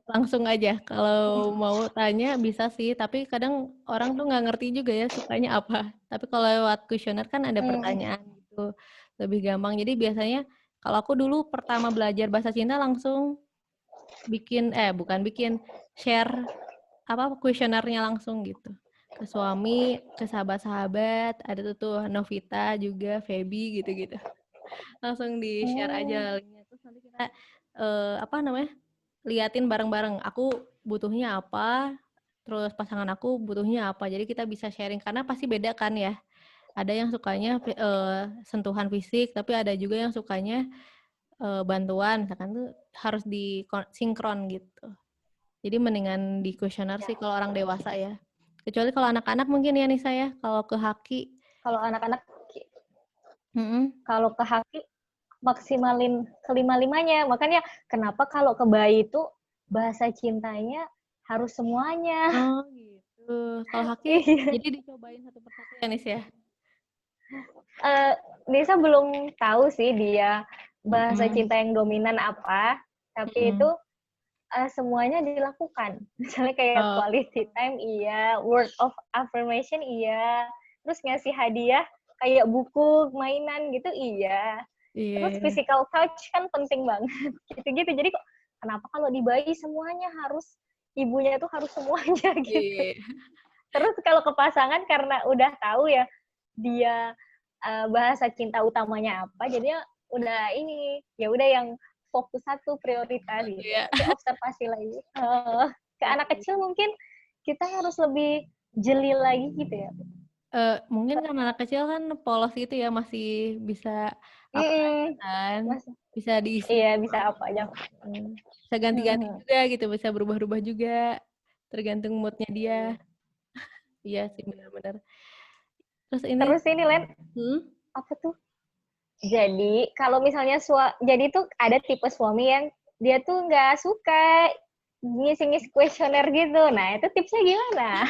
langsung aja. Kalau mau tanya bisa sih, tapi kadang orang tuh nggak ngerti juga ya sukanya apa. Tapi kalau lewat kuesioner kan ada pertanyaan gitu, lebih gampang. Jadi biasanya kalau aku dulu pertama belajar bahasa Cinta langsung share kuesionernya langsung gitu ke suami, ke sahabat-sahabat, ada tuh Novita juga, Feby gitu-gitu. Langsung di-share aja linknya, terus nanti kita liatin bareng-bareng, aku butuhnya apa, terus pasangan aku butuhnya apa, jadi kita bisa sharing, karena pasti beda kan ya, ada yang sukanya sentuhan fisik, tapi ada juga yang sukanya bantuan, misalkan tuh harus sinkron gitu. Jadi mendingan di kuesioner sih kalau orang dewasa ya. Kecuali kalau anak-anak mungkin ya Nisa ya, kalau ke Haki. Kalau anak-anak, kalau ke Haki maksimalin kelima-limanya. Makanya kenapa kalau ke bayi itu bahasa cintanya harus semuanya. Oh gitu. Kalau Haki jadi dicobain satu persatu ya Nis ya? Nisa belum tahu sih dia bahasa cinta yang dominan apa, tapi itu semuanya dilakukan. Misalnya kayak quality time iya, word of affirmation iya, terus ngasih hadiah kayak buku, mainan gitu iya. Terus physical touch kan penting banget. Gitu-gitu. Jadi kok kenapa kalau di bayi semuanya harus ibunya tuh harus semuanya gitu. Terus kalau ke pasangan karena udah tahu ya dia bahasa cinta utamanya apa, jadinya udah ya udah yang fokus satu prioritas gitu. Tapi observasi lagi. Ke anak kecil mungkin kita harus lebih jeli lagi gitu ya. Mungkin kan anak kecil kan polos gitu ya, masih bisa kan, bisa diisi. Iya, bisa apa aja. Bisa ganti-ganti juga gitu, bisa berubah-ubah juga, tergantung moodnya dia. Iya sih, benar-benar. Terus ini Len, apa tuh? Jadi kalau misalnya jadi tuh ada tipe suami yang dia tuh nggak suka ngisi-ngisi kuesioner gitu. Nah itu tipsnya gimana?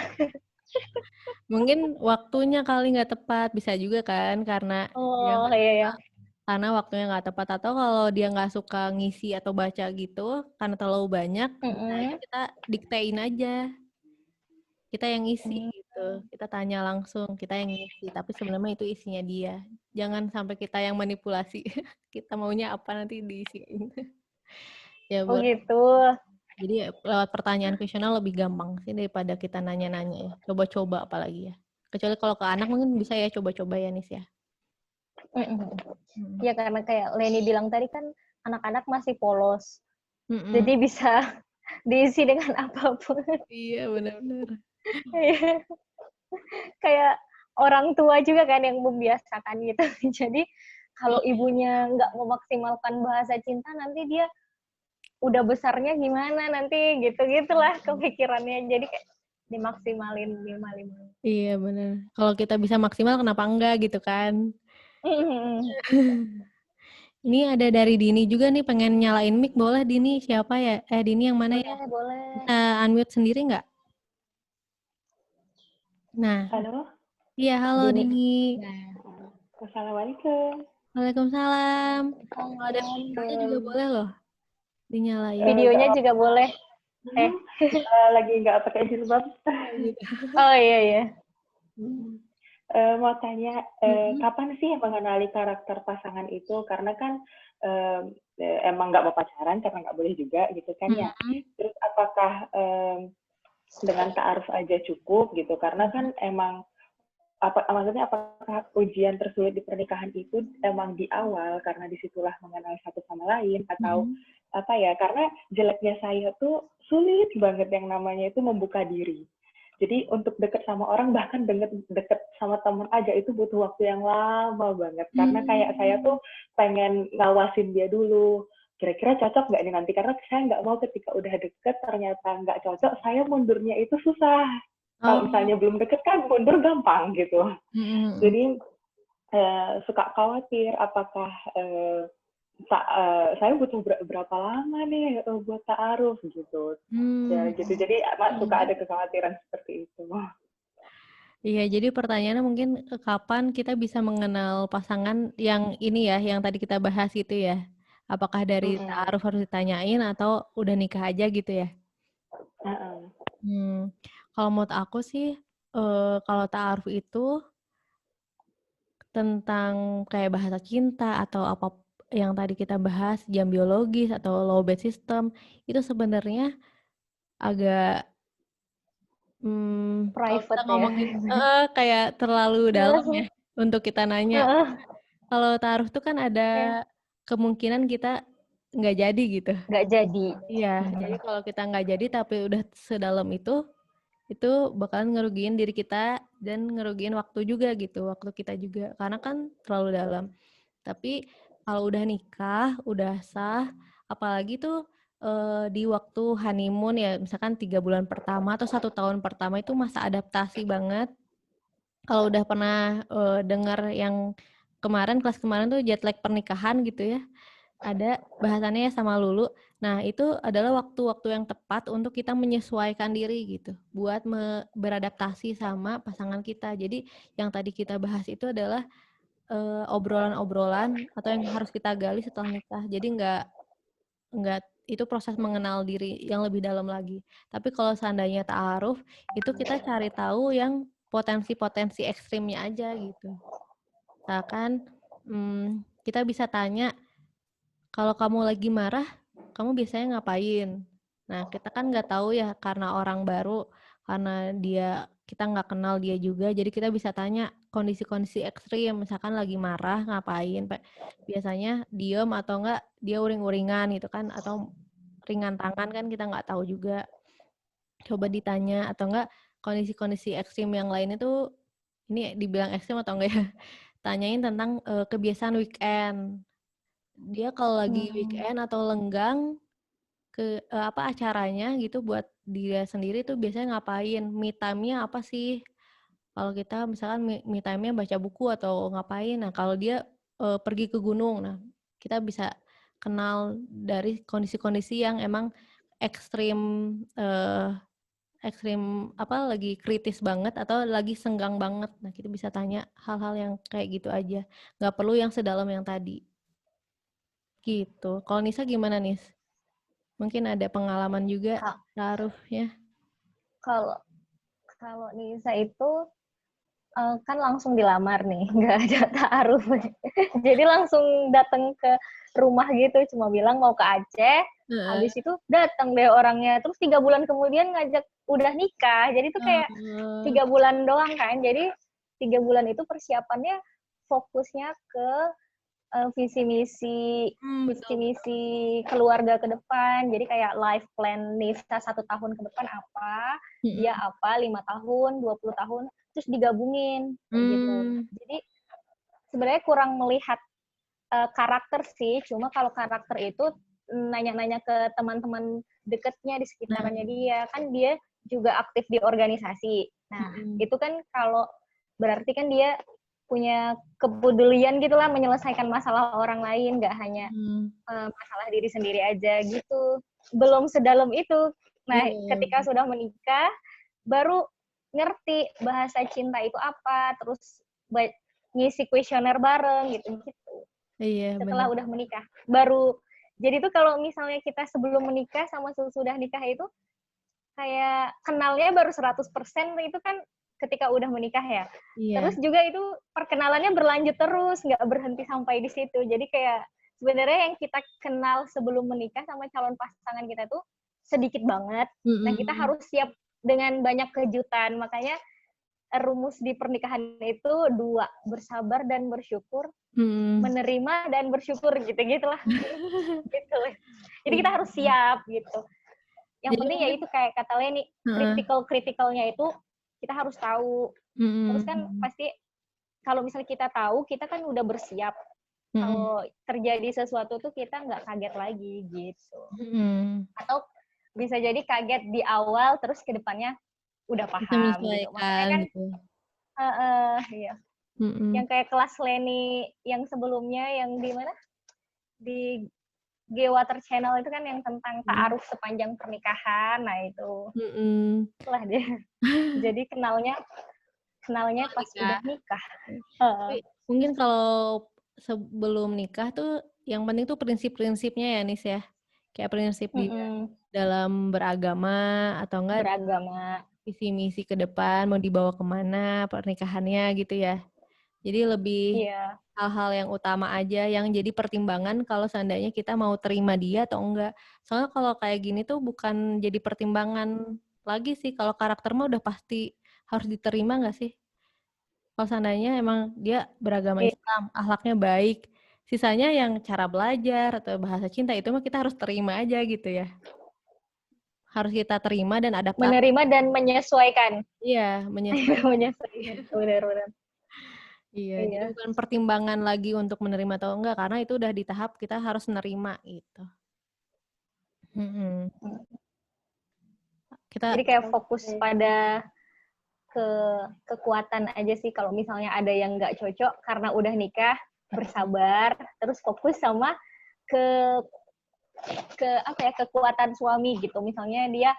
Mungkin waktunya kali nggak tepat, bisa juga kan karena karena waktunya nggak tepat, atau kalau dia nggak suka ngisi atau baca gitu karena terlalu banyak, nah itu kita diktein aja, kita yang ngisi gitu, kita tanya langsung, kita yang ngisi, tapi sebenarnya itu isinya dia, jangan sampai kita yang manipulasi. Kita maunya apa nanti diisiin. Ya gitu. Jadi lewat pertanyaan kuesioner lebih gampang sih daripada kita nanya-nanya ya. Coba-coba apalagi ya. Kecuali kalau ke anak mungkin bisa ya coba-coba ya Nis ya. Ya karena kayak Leni bilang tadi kan anak-anak masih polos. Jadi bisa diisi dengan apapun. Iya benar-benar. Kayak orang tua juga kan yang membiasakan gitu. Jadi kalau ibunya nggak memaksimalkan bahasa cinta, nanti dia udah besarnya gimana nanti gitu-gitulah kepikirannya. Jadi kayak dimaksimalin 5-5. Iya benar. Kalau kita bisa maksimal kenapa enggak gitu kan. Ini ada dari Dini juga nih, pengen nyalain mic, boleh Dini? Siapa ya? Dini yang mana ya? Boleh. Bisa unmute sendiri nggak? Nah. Halo. Iya, halo Dini. Assalamualaikum. Waalaikumsalam. Kalau ada videonya juga boleh loh dinyalain. Videonya juga boleh. Lagi nggak pakai jilbab. Oh iya. Mau tanya, kapan sih mengenali karakter pasangan itu? Karena kan emang nggak mau pacaran karena nggak boleh juga gitu kan ya. Terus apakah dengan ta'aruf aja cukup gitu? Karena kan emang maksudnya apakah ujian tersulit di pernikahan itu emang di awal karena disitulah mengenal satu sama lain, atau apa ya, karena jeleknya saya tuh sulit banget yang namanya itu membuka diri. Jadi untuk deket sama orang, bahkan deket sama teman aja itu butuh waktu yang lama banget, karena kayak saya tuh pengen ngawasin dia dulu, kira-kira cocok nggak nih nanti, karena saya nggak mau ketika udah deket ternyata nggak cocok, saya mundurnya itu susah. Kalau misalnya belum deket kan mundur gampang gitu. Jadi suka khawatir apakah saya butuh berapa lama nih buat ta'aruf gitu. Ya gitu. Jadi suka ada kekhawatiran seperti itu. Iya, jadi pertanyaannya mungkin kapan kita bisa mengenal pasangan yang ini ya, yang tadi kita bahas gitu ya. Apakah dari ta'aruf harus ditanyain atau udah nikah aja gitu ya? Kalau menurut aku sih, kalau ta'aruf itu tentang kayak bahasa cinta atau apa yang tadi kita bahas, jam biologis atau low bed system, itu sebenarnya agak kalau kita Private ya. ngomongin kayak terlalu dalam ya untuk kita nanya. Kalau ta'aruf tuh kan ada kemungkinan kita nggak jadi gitu. Nggak jadi. Iya, jadi kalau kita nggak jadi tapi udah sedalam itu bakalan ngerugiin diri kita dan ngerugiin waktu juga gitu, waktu kita juga. Karena kan terlalu dalam. Tapi kalau udah nikah, udah sah, apalagi tuh di waktu honeymoon ya, misalkan 3 bulan pertama atau 1 tahun pertama itu masa adaptasi banget. Kalau udah pernah dengar yang kelas kemarin tuh jet lag pernikahan gitu ya, ada bahasannya sama Lulu. Nah, itu adalah waktu-waktu yang tepat untuk kita menyesuaikan diri gitu, buat beradaptasi sama pasangan kita. Jadi yang tadi kita bahas itu adalah obrolan-obrolan atau yang harus kita gali setelah nikah. Jadi nggak itu proses mengenal diri yang lebih dalam lagi. Tapi kalau seandainya ta'aruf, itu kita cari tahu yang potensi-potensi ekstrimnya aja gitu. Misalkan kita bisa tanya, kalau kamu lagi marah, kamu biasanya ngapain? Nah, kita kan nggak tahu ya karena orang baru, karena kita nggak kenal dia juga, jadi kita bisa tanya kondisi-kondisi ekstrim, misalkan lagi marah ngapain? Biasanya diem atau enggak dia uring-uringan gitu kan, atau ringan tangan kan kita nggak tahu juga. Coba ditanya atau enggak kondisi-kondisi ekstrim yang lain itu, ini dibilang ekstrim atau enggak ya? Tanyain tentang kebiasaan weekend. Dia kalau lagi weekend atau lenggang acaranya gitu buat dia sendiri tuh biasanya ngapain? Me time-nya apa sih? Kalau kita misalkan me time-nya baca buku atau ngapain. Nah, kalau dia pergi ke gunung. Nah, kita bisa kenal dari kondisi-kondisi yang emang ekstrim lagi kritis banget atau lagi senggang banget. Nah, kita bisa tanya hal-hal yang kayak gitu aja. Nggak perlu yang sedalam yang tadi. Gitu. Kalau Nisa gimana, Nis? Mungkin ada pengalaman juga ta'arufnya. Kalau Nisa itu kan langsung dilamar nih, nggak ada ta'aruf. Jadi langsung datang ke rumah gitu, cuma bilang mau ke Aceh, habis itu datang deh orangnya. Terus 3 bulan kemudian ngajak udah nikah. Jadi itu kayak 3 bulan doang kan. Jadi 3 bulan itu persiapannya fokusnya ke visi misi keluarga ke depan. Jadi kayak life plan Nisa 1 tahun ke depan apa, dia apa 5 tahun, 20 tahun, terus digabungin gitu. Jadi sebenarnya kurang melihat karakter sih, cuma kalau karakter itu nanya-nanya ke teman-teman dekatnya di sekitarnya dia, kan dia juga aktif di organisasi. Nah, itu kan kalau berarti kan dia punya kepedulian gitulah menyelesaikan masalah orang lain, nggak hanya masalah diri sendiri aja gitu. Belum sedalam itu. Nah, ketika sudah menikah, baru ngerti bahasa cinta itu apa, terus ngisi kuesioner bareng gitu-gitu. Iya, setelah udah menikah. Baru, jadi tuh kalau misalnya kita sebelum menikah sama sesudah nikah itu, kayak kenalnya baru 100%, itu kan ketika udah menikah ya. Iya. Terus juga itu perkenalannya berlanjut terus, nggak berhenti sampai di situ. Jadi kayak sebenarnya yang kita kenal sebelum menikah sama calon pasangan kita tuh sedikit banget. Nah, kita harus siap dengan banyak kejutan. Makanya rumus di pernikahan itu 2, bersabar dan bersyukur, menerima dan bersyukur gitu-gitulah. Gitu. Jadi kita harus siap gitu. Yang penting ya itu kayak kata Leni, critical-criticalnya itu kita harus tahu. Terus kan pasti kalau misalnya kita tahu, kita kan udah bersiap. Kalau terjadi sesuatu tuh kita nggak kaget lagi gitu. Atau bisa jadi kaget di awal, terus ke depannya udah paham gitu. Makanya kan, iya. Mm-mm. Yang kayak kelas Leni yang sebelumnya yang di mana? Di G-Water Channel itu kan yang tentang ta'aruf sepanjang pernikahan. Nah, itu. Mm-mm. Itulah dia. Jadi kenalnya pas Nikah. udah nikah. Tapi mungkin kalau sebelum nikah tuh yang penting tuh prinsip-prinsipnya ya Nis ya. Kayak prinsip dia dalam beragama atau enggak Beragama. visi misi ke depan mau dibawa kemana pernikahannya gitu ya. Jadi lebih Iya. hal-hal yang utama aja yang jadi pertimbangan kalau seandainya kita mau terima dia atau enggak. Soalnya kalau kayak gini tuh bukan jadi pertimbangan lagi sih. Kalau karakter mah udah pasti harus diterima nggak sih? Kalau seandainya emang dia beragama Iya. Islam, akhlaknya baik, sisanya yang cara belajar atau bahasa cinta itu mah kita harus terima aja gitu ya. Harus kita terima dan adaptasi. Menerima dan menyesuaikan. Iya, menyesuaikan. Menyesuaikan. Benar-benar. Iya, jadi Iya. bukan pertimbangan lagi untuk menerima atau enggak, karena itu udah di tahap kita harus menerima gitu. Mm-mm. Kita Jadi kayak fokus pada kekuatan aja sih. Kalau misalnya ada yang nggak cocok karena udah nikah, bersabar, terus fokus sama ke kekuatan suami gitu. Misalnya dia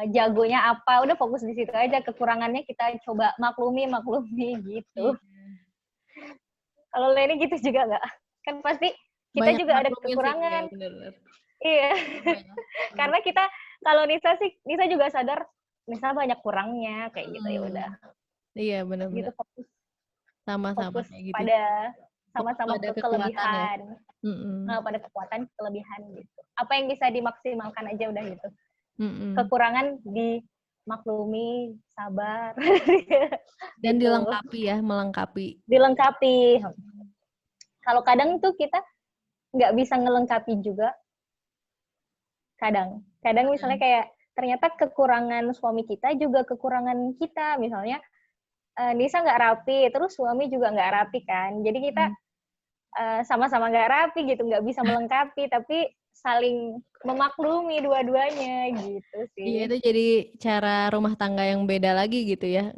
jagonya apa, udah fokus di situ aja. Kekurangannya kita coba maklumi gitu. Kalau Leni gitu juga nggak? Kan pasti kita banyak juga ada maklumin kekurangan. sih, bener-bener. Iya. Karena kita kalau Nisa juga sadar Nisa banyak kurangnya kayak gitu ya udah. Iya, benar-benar. Gitu fokus Sama-sama kayak gitu. pada sama-sama pada ke kekuatan kelebihan. ya. Nah, pada kekuatan kelebihan gitu. Apa yang bisa dimaksimalkan aja udah gitu. Mm-mm. Kekurangan dimaklumi, sabar. Dan gitu. dilengkapi ya, melengkapi. Dilengkapi. Kalau kadang tuh kita nggak bisa ngelengkapi juga. Kadang misalnya kayak ternyata kekurangan suami kita juga kekurangan kita. Misalnya Nisa nggak rapi, terus suami juga nggak rapi kan. Jadi kita sama-sama nggak rapi gitu, nggak bisa melengkapi, tapi saling memaklumi dua-duanya gitu sih. Iya, itu jadi cara rumah tangga yang beda lagi gitu ya.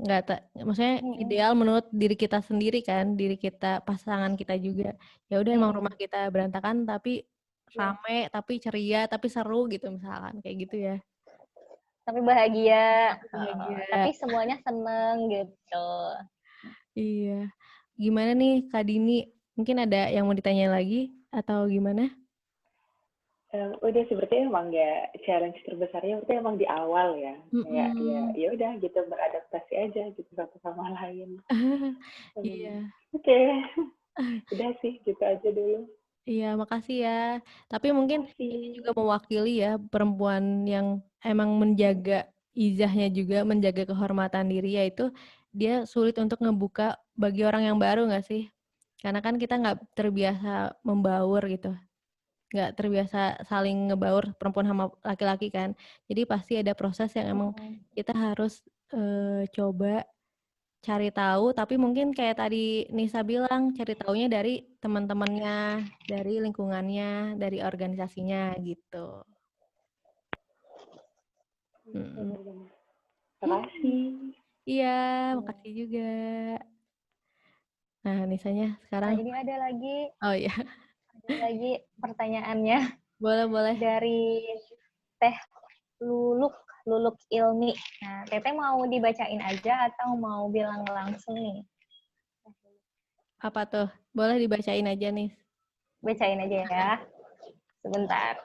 Maksudnya ideal menurut diri kita sendiri kan, diri kita, pasangan kita juga. Ya udah emang rumah kita berantakan tapi rame, tapi ceria, tapi seru gitu misalkan kayak gitu ya. Tapi bahagia. Bahagia. Tapi semuanya seneng gitu. Iya. Gimana nih Kak Dini? Mungkin ada yang mau ditanya lagi atau gimana? Udah seperti emang ya challenge terbesarnya berarti emang di awal ya. Kayak ya udah gitu beradaptasi aja gitu satu sama lain. Iya. Oke. Udah sih gitu aja dulu. Iya, makasih ya. Tapi mungkin ini juga mewakili ya perempuan yang emang menjaga izahnya juga, menjaga kehormatan diri, yaitu dia sulit untuk ngebuka bagi orang yang baru nggak sih? Karena kan kita nggak terbiasa membaur gitu. Nggak terbiasa saling ngebaur perempuan sama laki-laki kan. Jadi pasti ada proses yang emang kita harus coba cari tahu, tapi mungkin kayak tadi Nisa bilang, cari taunya dari teman-temannya, dari lingkungannya, dari organisasinya gitu. Makasih. Iya, makasih juga. Nah, Nisanya sekarang. Nah, ini ada lagi. Oh iya. Ada lagi pertanyaannya. Boleh. Dari Teh Luluk Ilmi. Nah, Teteh mau dibacain aja atau mau bilang langsung nih? Apa tuh? Boleh dibacain aja nih. Bacain aja ya. Sebentar.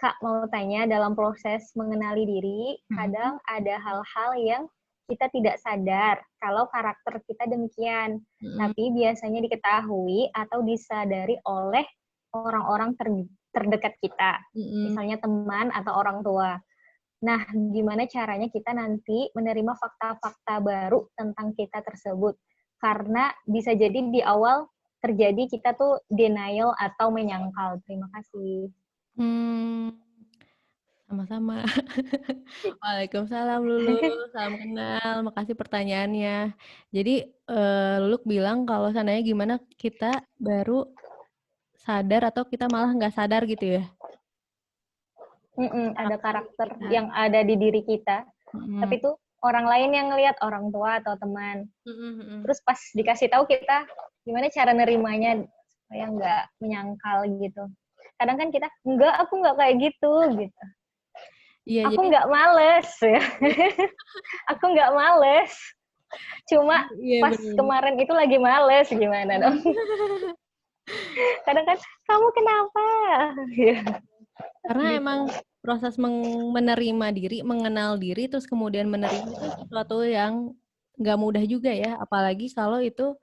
Kak mau tanya, dalam proses mengenali diri, kadang ada hal-hal yang kita tidak sadar kalau karakter kita demikian. Tapi biasanya diketahui atau disadari oleh orang-orang terdekat kita. Misalnya teman atau orang tua. Nah, gimana caranya kita nanti menerima fakta-fakta baru tentang kita tersebut? Karena bisa jadi di awal terjadi kita tuh denial atau menyangkal. Terima kasih. Sama-sama. Waalaikumsalam Lulu, salam kenal, makasih pertanyaannya. Jadi Luluk bilang kalau seandainya gimana kita baru sadar atau kita malah nggak sadar gitu ya? Ada karakter yang ada di diri kita, tapi tuh orang lain yang ngelihat, orang tua atau teman. Terus pas dikasih tahu kita gimana cara nerimanya supaya nggak menyangkal gitu. Kadang kan kita enggak, aku nggak kayak gitu. Iya, Aku jadi nggak males. Aku nggak males. Cuma iya pas benar. kemarin itu lagi males, gimana dong? Kadang kan, kamu kenapa? Karena emang proses menerima diri, mengenal diri, terus kemudian menerima itu sesuatu yang nggak mudah juga ya, apalagi kalau itu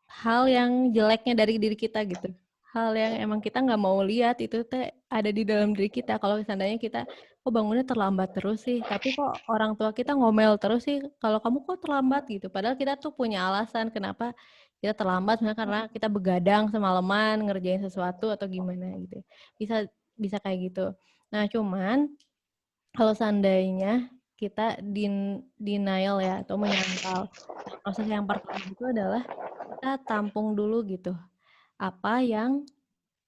hal yang jeleknya dari diri kita gitu. Hal yang emang kita nggak mau lihat itu teh ada di dalam diri kita. Kalau seandainya kita, kok bangunnya terlambat terus sih, tapi kok orang tua kita ngomel terus sih, kalau kamu kok terlambat gitu. Padahal kita tuh punya alasan kenapa kita terlambat, misalnya karena kita begadang semalaman ngerjain sesuatu atau gimana gitu. Bisa bisa kayak gitu. Nah, cuman kalau seandainya kita denial ya atau menyangkal. Nah, proses yang pertama itu adalah kita tampung dulu gitu. Apa yang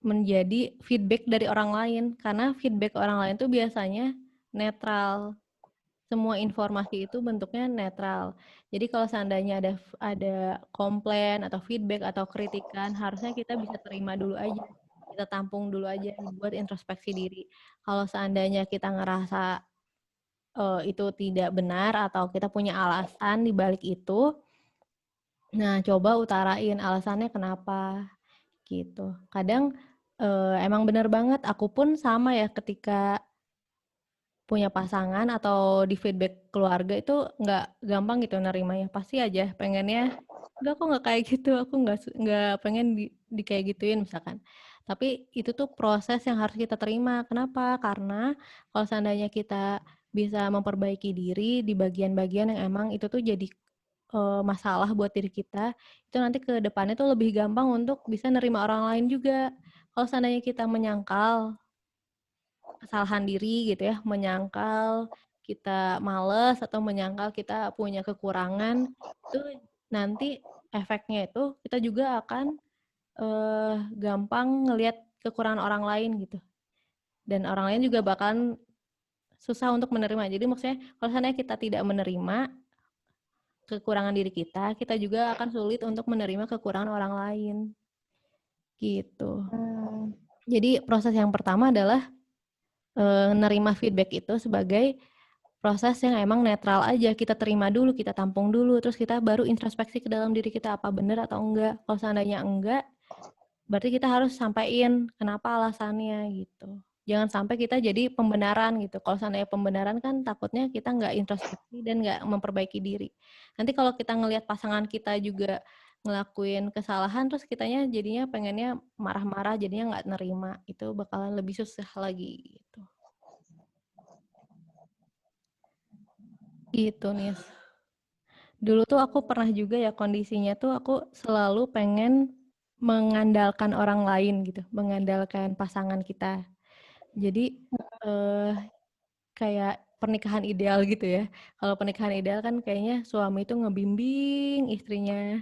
menjadi feedback dari orang lain. Karena feedback orang lain itu biasanya netral. Semua informasi itu bentuknya netral. Jadi kalau seandainya ada komplain atau feedback atau kritikan, harusnya kita bisa terima dulu aja. Kita tampung dulu aja buat introspeksi diri. Kalau seandainya kita ngerasa itu tidak benar atau kita punya alasan di balik itu, nah coba utarain alasannya kenapa gitu. Kadang emang benar banget, aku pun sama ya ketika punya pasangan atau di feedback keluarga itu nggak gampang gitu nerimanya. Pasti aja pengennya, enggak kok nggak kayak gitu, aku nggak pengen di kayak gituin misalkan. Tapi itu tuh proses yang harus kita terima. Kenapa? Karena kalau seandainya kita bisa memperbaiki diri di bagian-bagian yang emang itu tuh jadi masalah buat diri kita, itu nanti ke depannya tuh lebih gampang untuk bisa nerima orang lain juga. Kalau seandainya kita menyangkal kesalahan diri gitu ya, menyangkal kita males atau menyangkal kita punya kekurangan, itu nanti efeknya itu kita juga akan gampang ngelihat kekurangan orang lain gitu. Dan orang lain juga bakalan susah untuk menerima. Jadi maksudnya kalau seandainya kita tidak menerima kekurangan diri kita, kita juga akan sulit untuk menerima kekurangan orang lain. Gitu. Jadi proses yang pertama adalah nerima feedback itu sebagai proses yang emang netral aja. Kita terima dulu, kita tampung dulu, terus kita baru introspeksi ke dalam diri kita apa benar atau enggak. Kalau seandainya enggak, berarti kita harus sampaikan kenapa alasannya gitu. Jangan sampai kita jadi pembenaran gitu. Kalau seandainya pembenaran kan takutnya kita nggak introspeksi dan nggak memperbaiki diri. Nanti kalau kita ngelihat pasangan kita juga ngelakuin kesalahan, terus kitanya jadinya pengennya marah-marah, jadinya nggak nerima. Itu bakalan lebih susah lagi gitu. Gitu nih. Dulu tuh aku pernah juga ya kondisinya tuh aku selalu pengen mengandalkan orang lain gitu, mengandalkan pasangan kita. Jadi kayak pernikahan ideal gitu ya. Kalau pernikahan ideal kan kayaknya suami itu ngebimbing istrinya.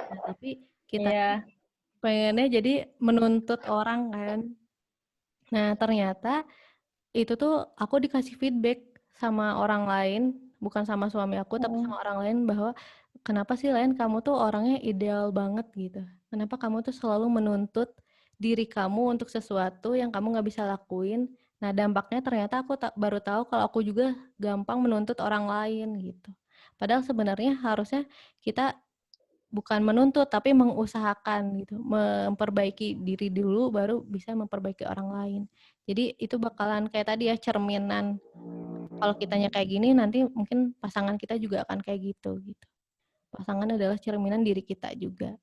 Nah, tapi kita pengennya jadi menuntut orang kan. Nah, ternyata itu tuh aku dikasih feedback sama orang lain, bukan sama suami aku, tapi sama orang lain bahwa kenapa sih Len kamu tuh orangnya ideal banget gitu. Kenapa kamu tuh selalu menuntut diri kamu untuk sesuatu yang kamu nggak bisa lakuin. Nah dampaknya ternyata aku baru tahu kalau aku juga gampang menuntut orang lain gitu. Padahal sebenarnya harusnya kita bukan menuntut tapi mengusahakan gitu, memperbaiki diri dulu baru bisa memperbaiki orang lain. Jadi itu bakalan kayak tadi ya cerminan. Kalau kitanya kayak gini nanti mungkin pasangan kita juga akan kayak gitu. Pasangan adalah cerminan diri kita juga.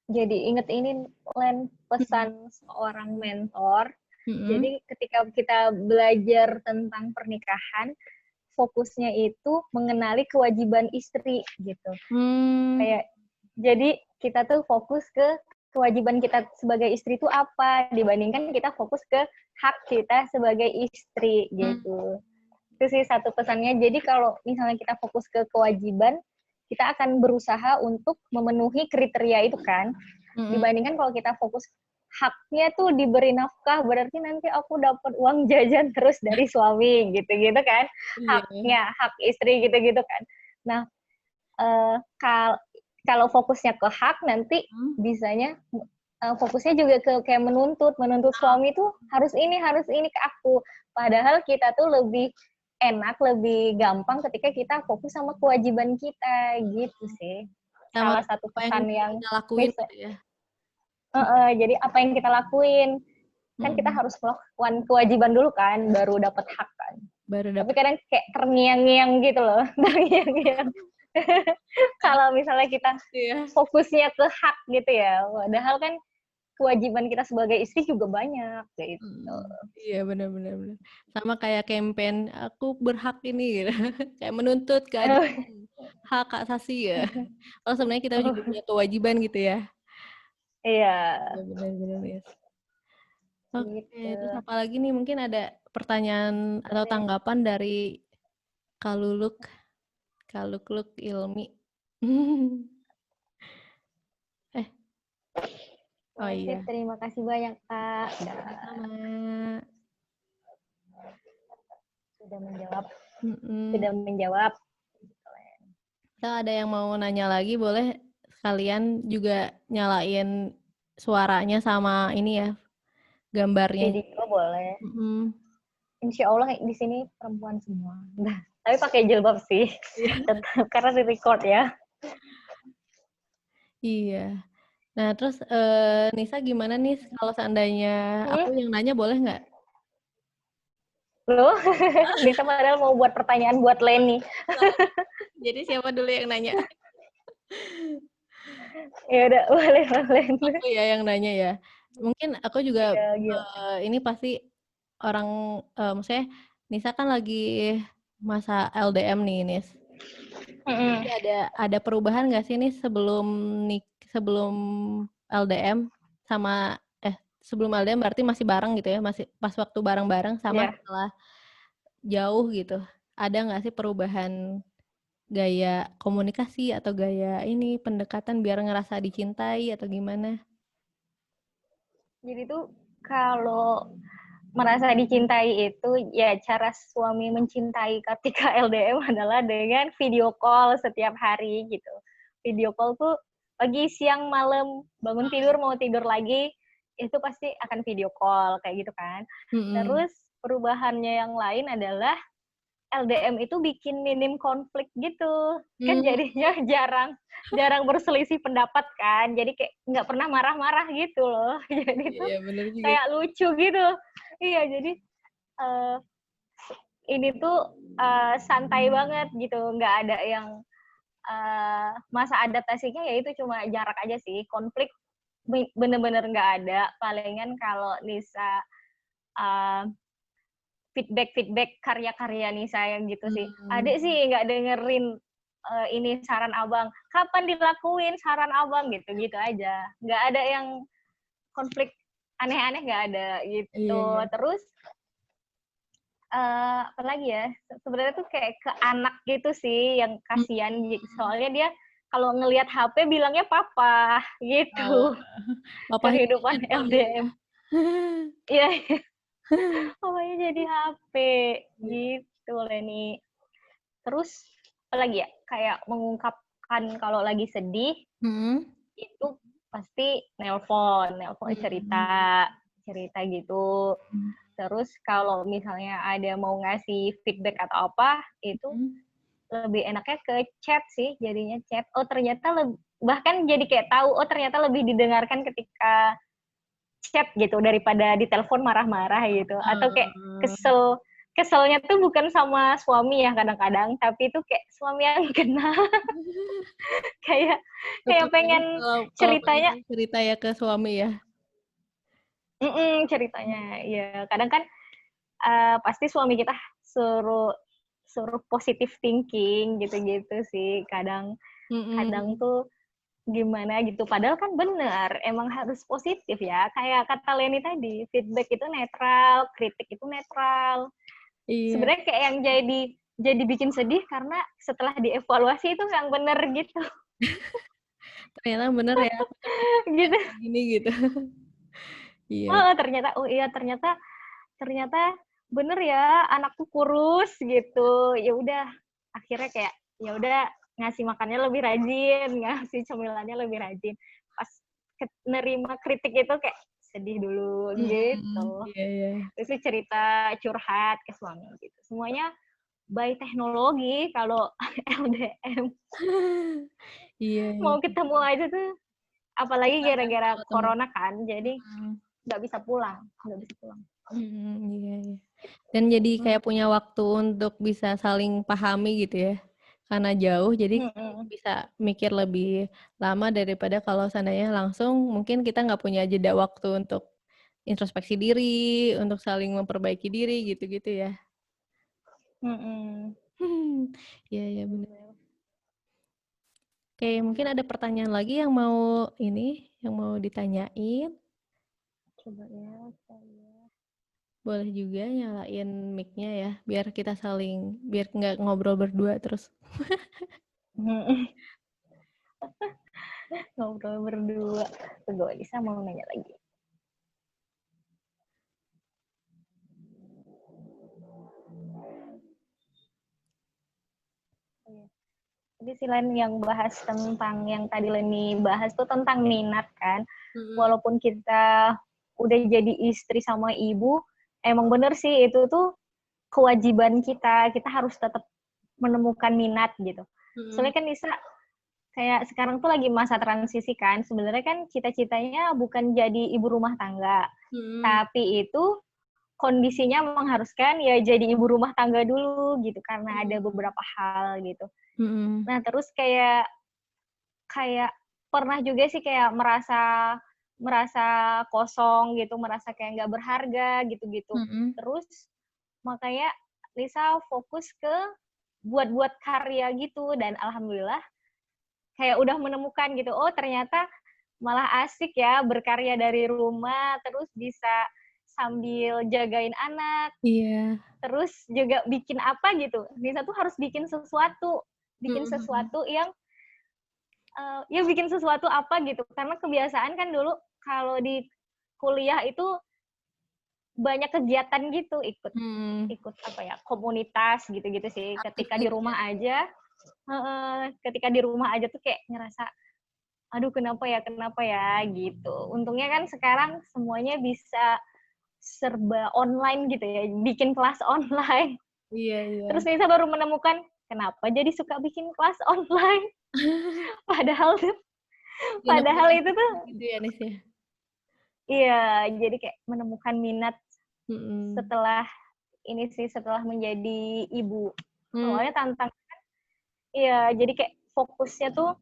Jadi inget ini Len, pesan seorang mentor. Jadi ketika kita belajar tentang pernikahan, fokusnya itu mengenali kewajiban istri gitu. Kayak jadi kita tuh fokus ke kewajiban kita sebagai istri itu apa dibandingkan kita fokus ke hak kita sebagai istri gitu. Itu sih satu pesannya. Jadi kalau misalnya kita fokus ke kewajiban, kita akan berusaha untuk memenuhi kriteria itu kan. Dibandingkan kalau kita fokus haknya tuh diberi nafkah, berarti nanti aku dapat uang jajan terus dari suami gitu-gitu kan. Iya. Hak istri gitu-gitu kan. Nah, kalau fokusnya ke hak nanti bisanya fokusnya juga ke kayak menuntut suami tuh harus ini ke aku. Padahal kita tuh lebih enak, lebih gampang ketika kita fokus sama kewajiban kita gitu sih. Sama Salah satu apa pesan yang kita lakuin gitu ya. jadi apa yang kita lakuin kan kita harus melakukan kewajiban dulu kan, baru dapat hak kan. Baru Tapi dapat. kadang kayak terngiang-ngiang gitu loh, terngiang-ngiang. Kalau misalnya kita Ya. fokusnya ke hak gitu ya, padahal kan kewajiban kita sebagai istri juga banyak gitu. Iya benar. Sama kayak campaign aku berhak ini gitu. Kayak menuntut keadilan hak asasi ya. Oh sebenarnya kita juga punya kewajiban gitu ya. Iya. Iya benar ya. Oke, Gitu. terus apa lagi nih? Mungkin ada pertanyaan atau tanggapan dari Kaluluk Ilmi. Oh Oke, iya. terima kasih banyak Kak. Sama. Sudah menjawab. Kalau ada yang mau nanya lagi boleh kalian juga nyalain suaranya sama ini ya gambarnya. Video boleh. Insya Allah di sini perempuan semua. Nah, tapi pakai jilbab sih. Tetap karena di record ya. Iya. Nah terus Nisa gimana nih kalau seandainya aku yang nanya boleh nggak? Loh, Nisa padahal mau buat pertanyaan buat Leni. Jadi siapa dulu yang nanya? Ya udah, boleh. Aku ya yang nanya ya. Mungkin aku juga ini pasti orang, maksudnya Nisa kan lagi masa LDM nih, Nis. Jadi ada perubahan nggak sih nih sebelum LDM sama sebelum LDM berarti masih bareng gitu ya, masih pas waktu bareng-bareng sama setelah jauh gitu. Ada nggak sih perubahan gaya komunikasi atau gaya ini pendekatan biar ngerasa dicintai atau gimana? Jadi tuh kalau merasa dicintai itu ya cara suami mencintai ketika LDM adalah dengan video call setiap hari gitu. Video call tuh pagi, siang, malam, bangun tidur, mau tidur lagi, itu pasti akan video call kayak gitu kan. Terus perubahannya yang lain adalah LDM itu bikin minim konflik gitu. Kan jadinya jarang berselisih pendapat kan. Jadi kayak nggak pernah marah-marah gitu loh. Jadi tuh kayak lucu gitu. Iya, jadi ini tuh santai banget gitu. Nggak ada yang masa adaptasinya ya itu cuma jarak aja sih. Konflik bener-bener nggak ada. Palingan kalau Nisa feedback karya-karya Nisa yang gitu sih. Adek sih nggak dengerin ini saran abang. Kapan dilakuin saran abang gitu aja. Nggak ada yang konflik aneh-aneh, nggak ada gitu. Terus apa lagi ya? Sebenarnya tuh kayak ke anak gitu sih yang kasihan. Soalnya dia kalau ngelihat HP bilangnya papa gitu. Kehidupan LDM. Iya. Pokoknya jadi HP gitu Leni. Terus apa lagi ya? Kayak mengungkapkan kalau lagi sedih itu pasti nelpon cerita gitu. Terus kalau misalnya ada mau ngasih feedback atau apa itu lebih enaknya ke chat sih, jadinya chat. Oh ternyata bahkan jadi kayak tahu ternyata lebih didengarkan ketika chat gitu daripada di telepon marah-marah gitu. Atau kayak keselnya tuh bukan sama suami ya kadang-kadang, tapi itu kayak suami yang kena. kayak pengen ceritanya cerita ya ke suami ya. Ceritanya ya kadang kan pasti suami kita suruh positive thinking gitu sih kadang tuh gimana gitu. Padahal kan benar, emang harus positif ya. Kayak kata Leni tadi, feedback itu netral, kritik itu netral. Sebenarnya kayak yang jadi bikin sedih karena setelah dievaluasi itu yang benar gitu. Ternyata benar ya. gitu. Gini gitu. Iya. Ternyata oh iya ternyata bener ya anakku kurus gitu. Ya udah akhirnya kayak ya udah ngasih makannya lebih rajin, ngasih cemilannya lebih rajin. Pas nerima kritik itu kayak sedih dulu gitu. Iya, iya. Terus sih cerita curhat ke suami gitu. Semuanya by teknologi kalau LDM Iya, iya. mau ketemu aja tuh apalagi Susah kan gara-gara kalau ketemu. corona kan jadi Mhm. nggak bisa pulang. Iya, iya. Dan jadi Hmm. kayak punya waktu untuk bisa saling pahami gitu ya. Karena jauh, jadi Mm-mm. bisa mikir lebih lama daripada kalau seandainya langsung mungkin kita nggak punya jeda waktu untuk introspeksi diri, untuk saling memperbaiki diri gitu-gitu ya. Mm-mm. Iya, iya benar. Oke, mungkin ada pertanyaan lagi yang mau ditanyain. Coba ya saya. Boleh juga nyalain mic-nya ya, biar kita biar nggak ngobrol berdua terus. Ngobrol berdua. Tunggu, Lisa mau nanya lagi. Jadi selain yang bahas tentang yang tadi Leni bahas tuh tentang minat kan. Walaupun kita udah jadi istri sama ibu, emang bener sih itu tuh kewajiban kita. Kita harus tetap menemukan minat gitu. Soalnya kan Nisa kayak sekarang tuh lagi masa transisi kan. Sebenarnya kan cita-citanya bukan jadi ibu rumah tangga. Tapi itu kondisinya mengharuskan ya jadi ibu rumah tangga dulu gitu karena ada beberapa hal gitu. Nah, terus kayak pernah juga sih kayak merasa kosong gitu, merasa kayak nggak berharga gitu-gitu. Terus makanya Lisa fokus ke buat karya gitu dan alhamdulillah kayak udah menemukan gitu. Oh, ternyata malah asik ya berkarya dari rumah, terus bisa sambil jagain anak, Iya. terus juga bikin apa gitu. Lisa tuh harus bikin sesuatu yang ya bikin sesuatu apa gitu. Karena kebiasaan kan dulu kalau di kuliah itu banyak kegiatan gitu, ikut apa ya, komunitas gitu-gitu sih. Aktif Ketika di gitu rumah ya. aja, tuh kayak ngerasa, aduh kenapa ya gitu. Untungnya kan sekarang semuanya bisa serba online gitu ya, bikin kelas online. Iya, iya. Terus Nisa baru menemukan kenapa jadi suka bikin kelas online. Padahal itu tuh gitu ya, Nis ya. iya, jadi kayak menemukan minat Mm-mm. setelah setelah menjadi ibu. Hmm. Awalnya iya, jadi kayak fokusnya tuh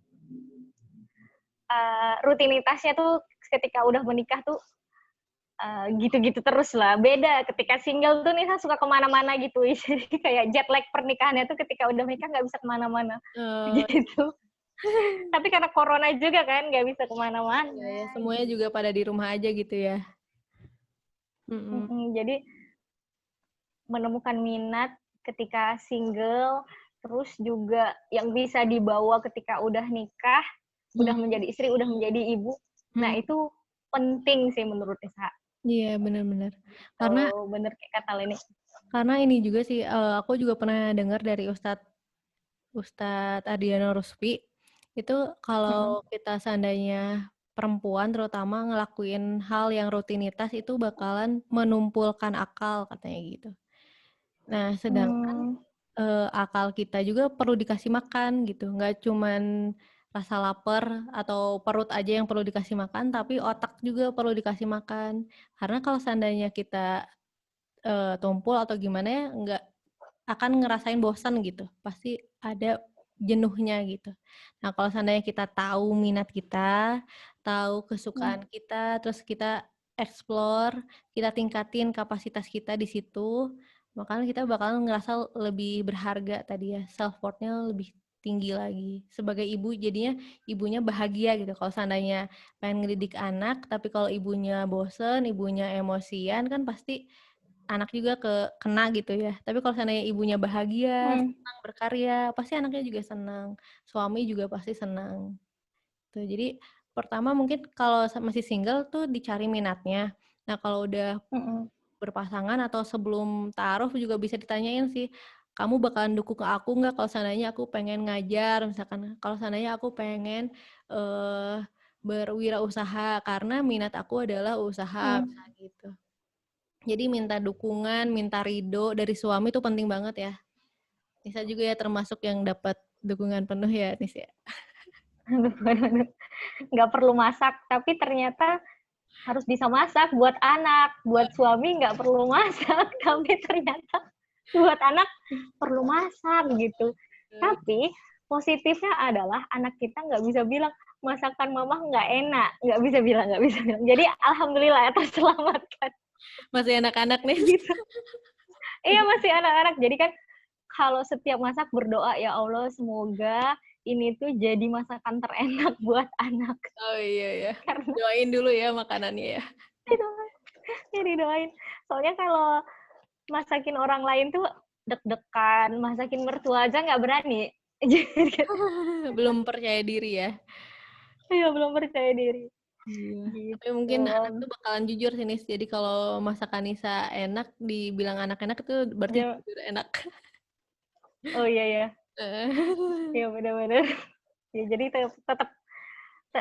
rutinitasnya tuh ketika udah menikah tuh gitu-gitu terus lah. Beda ketika single tuh Nisa suka kemana-mana gitu. Jadi kayak jet lag pernikahannya tuh ketika udah menikah nggak bisa kemana-mana. Gitu. Tapi karena corona juga kan nggak bisa kemana-mana. Ya, semuanya juga pada di rumah aja gitu ya. Jadi menemukan minat ketika single, terus juga yang bisa dibawa ketika udah nikah, udah menjadi istri, udah menjadi ibu. Nah itu penting sih menurut Nisa. Iya, benar-benar. Karena bener kayak kata Leni. Karena ini juga sih, aku juga pernah dengar dari Ustadz Ardiano Ruspi, itu kalau kita seandainya perempuan terutama ngelakuin hal yang rutinitas itu bakalan menumpulkan akal katanya gitu. Nah, sedangkan akal kita juga perlu dikasih makan gitu, nggak cuman rasa lapar atau perut aja yang perlu dikasih makan, tapi otak juga perlu dikasih makan. Karena kalau seandainya kita tumpul atau gimana ya nggak akan ngerasain bosan gitu, pasti ada jenuhnya gitu. Nah kalau seandainya kita tahu minat kita, tahu kesukaan kita, terus kita explore, kita tingkatin kapasitas kita di situ, makanya kita bakal ngerasa lebih berharga tadi ya, self worth-nya lebih tinggi lagi. Sebagai ibu jadinya ibunya bahagia gitu. Kalau seandainya pengen ngedidik anak, tapi kalau ibunya bosen, ibunya emosian kan pasti anak juga kena gitu ya. Tapi kalau seandainya ibunya bahagia, senang berkarya, pasti anaknya juga senang. Suami juga pasti senang. Tuh, jadi pertama mungkin kalau masih single tuh dicari minatnya. Nah, kalau udah berpasangan atau sebelum taruh juga bisa ditanyain sih, kamu bakalan dukung ke aku nggak kalau seandainya aku pengen ngajar, misalkan kalau seandainya aku pengen berwirausaha karena minat aku adalah usaha, misalnya gitu. Jadi minta dukungan, minta ridho dari suami itu penting banget ya. Nisa juga ya termasuk yang dapat dukungan penuh ya, Nis ya. Nggak perlu masak, tapi ternyata harus bisa masak buat anak. Buat suami nggak perlu masak, tapi ternyata buat anak perlu masak gitu. Tapi positifnya adalah anak kita nggak bisa bilang masakan mama nggak enak, nggak bisa bilang. Jadi alhamdulillah ya terselamatkan. Masih anak-anak nih. Gitu. Iya masih anak-anak. Jadi kan kalau setiap masak berdoa ya Allah semoga ini tuh jadi masakan terenak buat anak. Oh iya ya. Karena Doain dulu ya makanannya ya. jadi doain. Soalnya kalau masakin orang lain tuh deg-degan, masakin mertua aja nggak berani. Belum percaya diri ya. Iya belum percaya diri. Iya. Gitu. Tapi mungkin anak tuh bakalan jujur sih Nis. Jadi kalau masakan Nisa enak, dibilang anak enak itu berarti Ya. jujur enak. Oh iya ya. Iya benar-benar. Ya, jadi tetap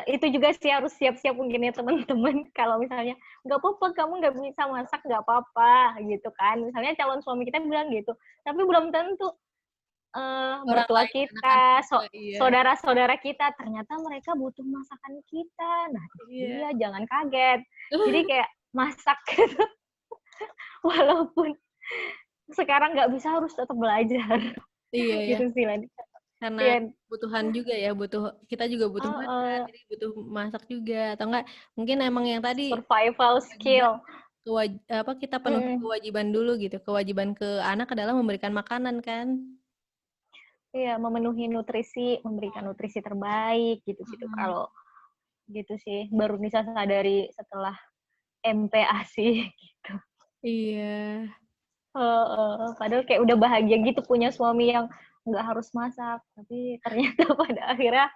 itu juga sih harus siap-siap mungkin ya teman-teman kalau misalnya nggak apa-apa kamu nggak bisa masak nggak apa-apa gitu kan misalnya calon suami kita bilang gitu tapi belum tentu Orang mertua lain kita anak-anak iya. saudara-saudara kita ternyata mereka butuh masakan kita nah Iya. jangan kaget jadi kayak masak gitu walaupun sekarang nggak bisa harus tetap belajar Iya ya. gitu sih Lan. Karena Iya. kebutuhan juga ya, kita juga butuh makan, jadi butuh masak juga. Atau enggak, mungkin emang yang tadi survival skill kita penuhi kewajiban dulu gitu. Kewajiban ke anak adalah memberikan makanan kan. Iya, memenuhi nutrisi, memberikan nutrisi terbaik gitu-gitu. Kalau gitu sih, baru bisa sadari setelah MPA sih. Gitu. Iya. Padahal kayak udah bahagia gitu punya suami yang nggak harus masak, tapi ternyata pada akhirnya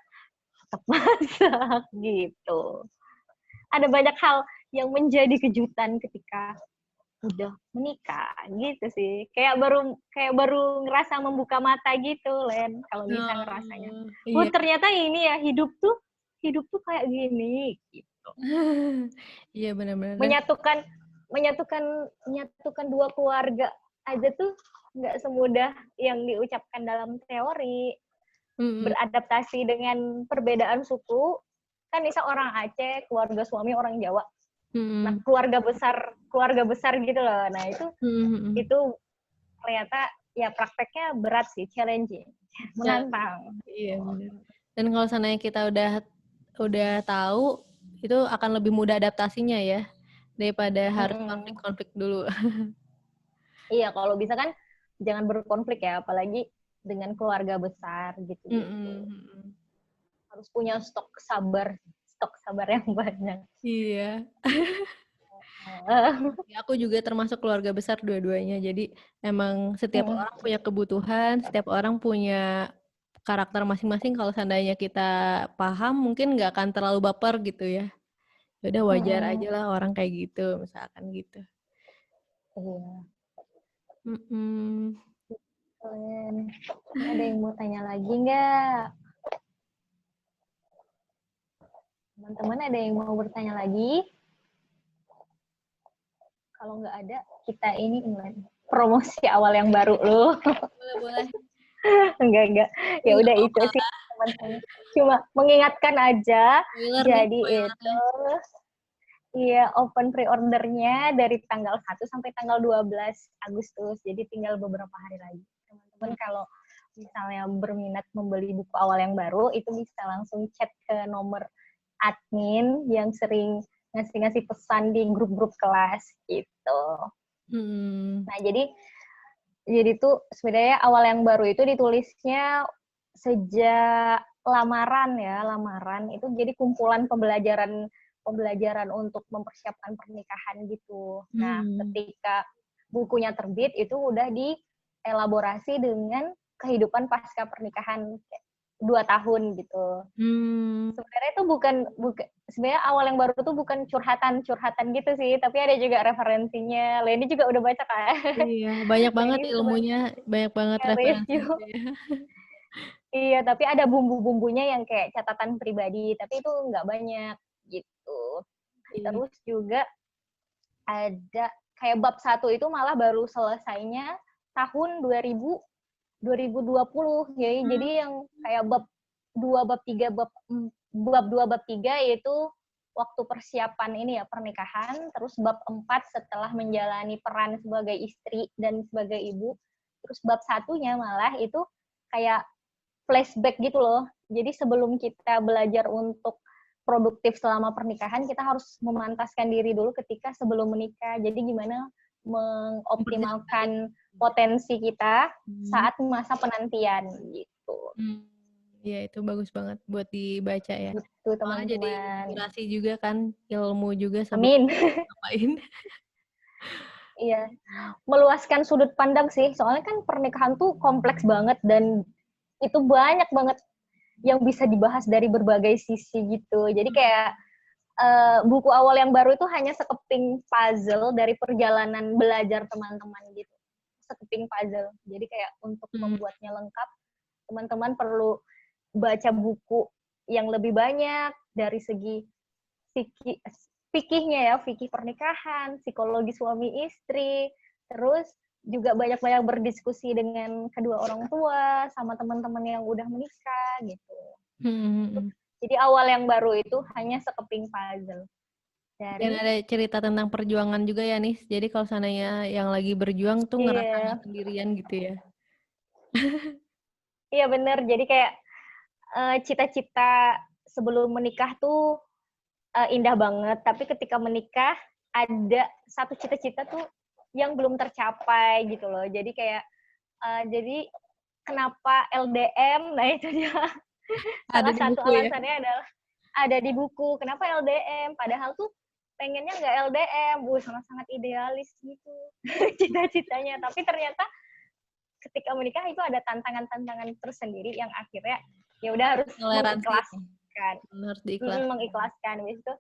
tetap masak gitu. Ada banyak hal yang menjadi kejutan ketika udah menikah gitu sih. Kayak baru ngerasa membuka mata gitu, Len, kalau bisa ngerasanya. Iya. Ternyata ini ya hidup tuh kayak gini gitu. Iya benar-benar. Menyatukan dua keluarga aja tuh nggak semudah yang diucapkan dalam teori. Beradaptasi dengan perbedaan suku. Kan Nisa orang Aceh, keluarga suami orang Jawa. Nah, keluarga besar gitu loh. Nah, itu ternyata ya prakteknya berat sih, challenging, menantang. Iya benar. Dan kalau seandainya kita udah tahu, itu akan lebih mudah adaptasinya ya daripada harus konflik-konflik dulu. Iya, kalau bisa kan jangan berkonflik ya, apalagi dengan keluarga besar gitu. Harus punya stok sabar yang banyak. Iya. Aku juga termasuk keluarga besar dua-duanya. Jadi emang setiap orang punya kebutuhan, setiap orang punya karakter masing-masing. Kalau seandainya kita paham, mungkin nggak akan terlalu baper gitu ya. Udah wajar aja lah orang kayak gitu, misalkan gitu. Iya. Mm-mm. Ada yang mau tanya lagi nggak? Teman-teman ada yang mau bertanya lagi? Kalau nggak ada, kita ini promosi awal yang baru loh. Boleh. Enggak. Ya udah itu sih teman-teman. Cuma mengingatkan aja. Jadi itu iya open pre-ordernya dari tanggal 1 sampai tanggal 12 Agustus. Jadi tinggal beberapa hari lagi. Teman-teman kalau misalnya berminat membeli buku awal yang baru, itu bisa langsung chat ke nomor admin yang sering ngasih pesan di grup-grup kelas gitu. Nah, jadi tuh sebenarnya awal yang baru itu ditulisnya sejak lamaran itu jadi kumpulan pembelajaran untuk mempersiapkan pernikahan gitu. Nah, ketika bukunya terbit itu udah dielaborasi dengan kehidupan pasca pernikahan 2 tahun gitu. Sebenarnya itu bukan sebenarnya awal yang baru itu bukan curhatan gitu sih, tapi ada juga referensinya. Leni juga udah baca kan? Iya, banyak banget Leni ilmunya, banyak banget review. referensinya. Iya, tapi ada bumbu-bumbunya yang kayak catatan pribadi, tapi itu nggak banyak gitu. Iya. Terus juga ada kayak bab 1 itu malah baru selesainya tahun 2020. Jadi yang kayak bab 2, bab 3, bab 2, bab 3 yaitu waktu persiapan ini ya pernikahan, terus bab 4 setelah menjalani peran sebagai istri dan sebagai ibu. Terus bab 1-nya malah itu kayak flashback gitu loh. Jadi sebelum kita belajar untuk produktif selama pernikahan, kita harus memantaskan diri dulu ketika sebelum menikah. Jadi gimana mengoptimalkan potensi kita saat masa penantian gitu. Ya itu bagus banget buat dibaca ya. Gitu Malah jadi teman-teman. inspirasi juga kan, ilmu juga Amin. ngapain. Iya. Meluaskan sudut pandang sih. Soalnya kan pernikahan tuh kompleks banget dan itu banyak banget yang bisa dibahas dari berbagai sisi gitu. Jadi kayak buku awal yang baru itu hanya sekeping puzzle dari perjalanan belajar teman-teman gitu. Sekeping puzzle. Jadi kayak untuk membuatnya lengkap, teman-teman perlu baca buku yang lebih banyak dari segi fikihnya ya, fikih pernikahan, psikologi suami istri, terus juga banyak-banyak berdiskusi dengan kedua orang tua, sama teman-teman yang udah menikah gitu. Jadi awal yang baru itu hanya sekeping puzzle. Dan ada cerita tentang perjuangan juga ya Nis. Jadi kalau seandainya yang lagi berjuang tuh ngerasa nggak sendirian gitu ya. Iya bener. Jadi kayak cita-cita sebelum menikah tuh indah banget. Tapi ketika menikah ada satu cita-cita tuh yang belum tercapai gitu loh. Jadi kayak jadi kenapa LDM? Nah itu dia. Salah satu alasannya adalah ada di buku. Kenapa LDM? Padahal tuh pengennya nggak LDM. Sangat-sangat idealis gitu cita-citanya. Tapi ternyata ketika menikah itu ada tantangan-tantangan tersendiri yang akhirnya ya udah harus mengikhlaskan. Harus diikhlaskan. Mengikhlaskan. Habis itu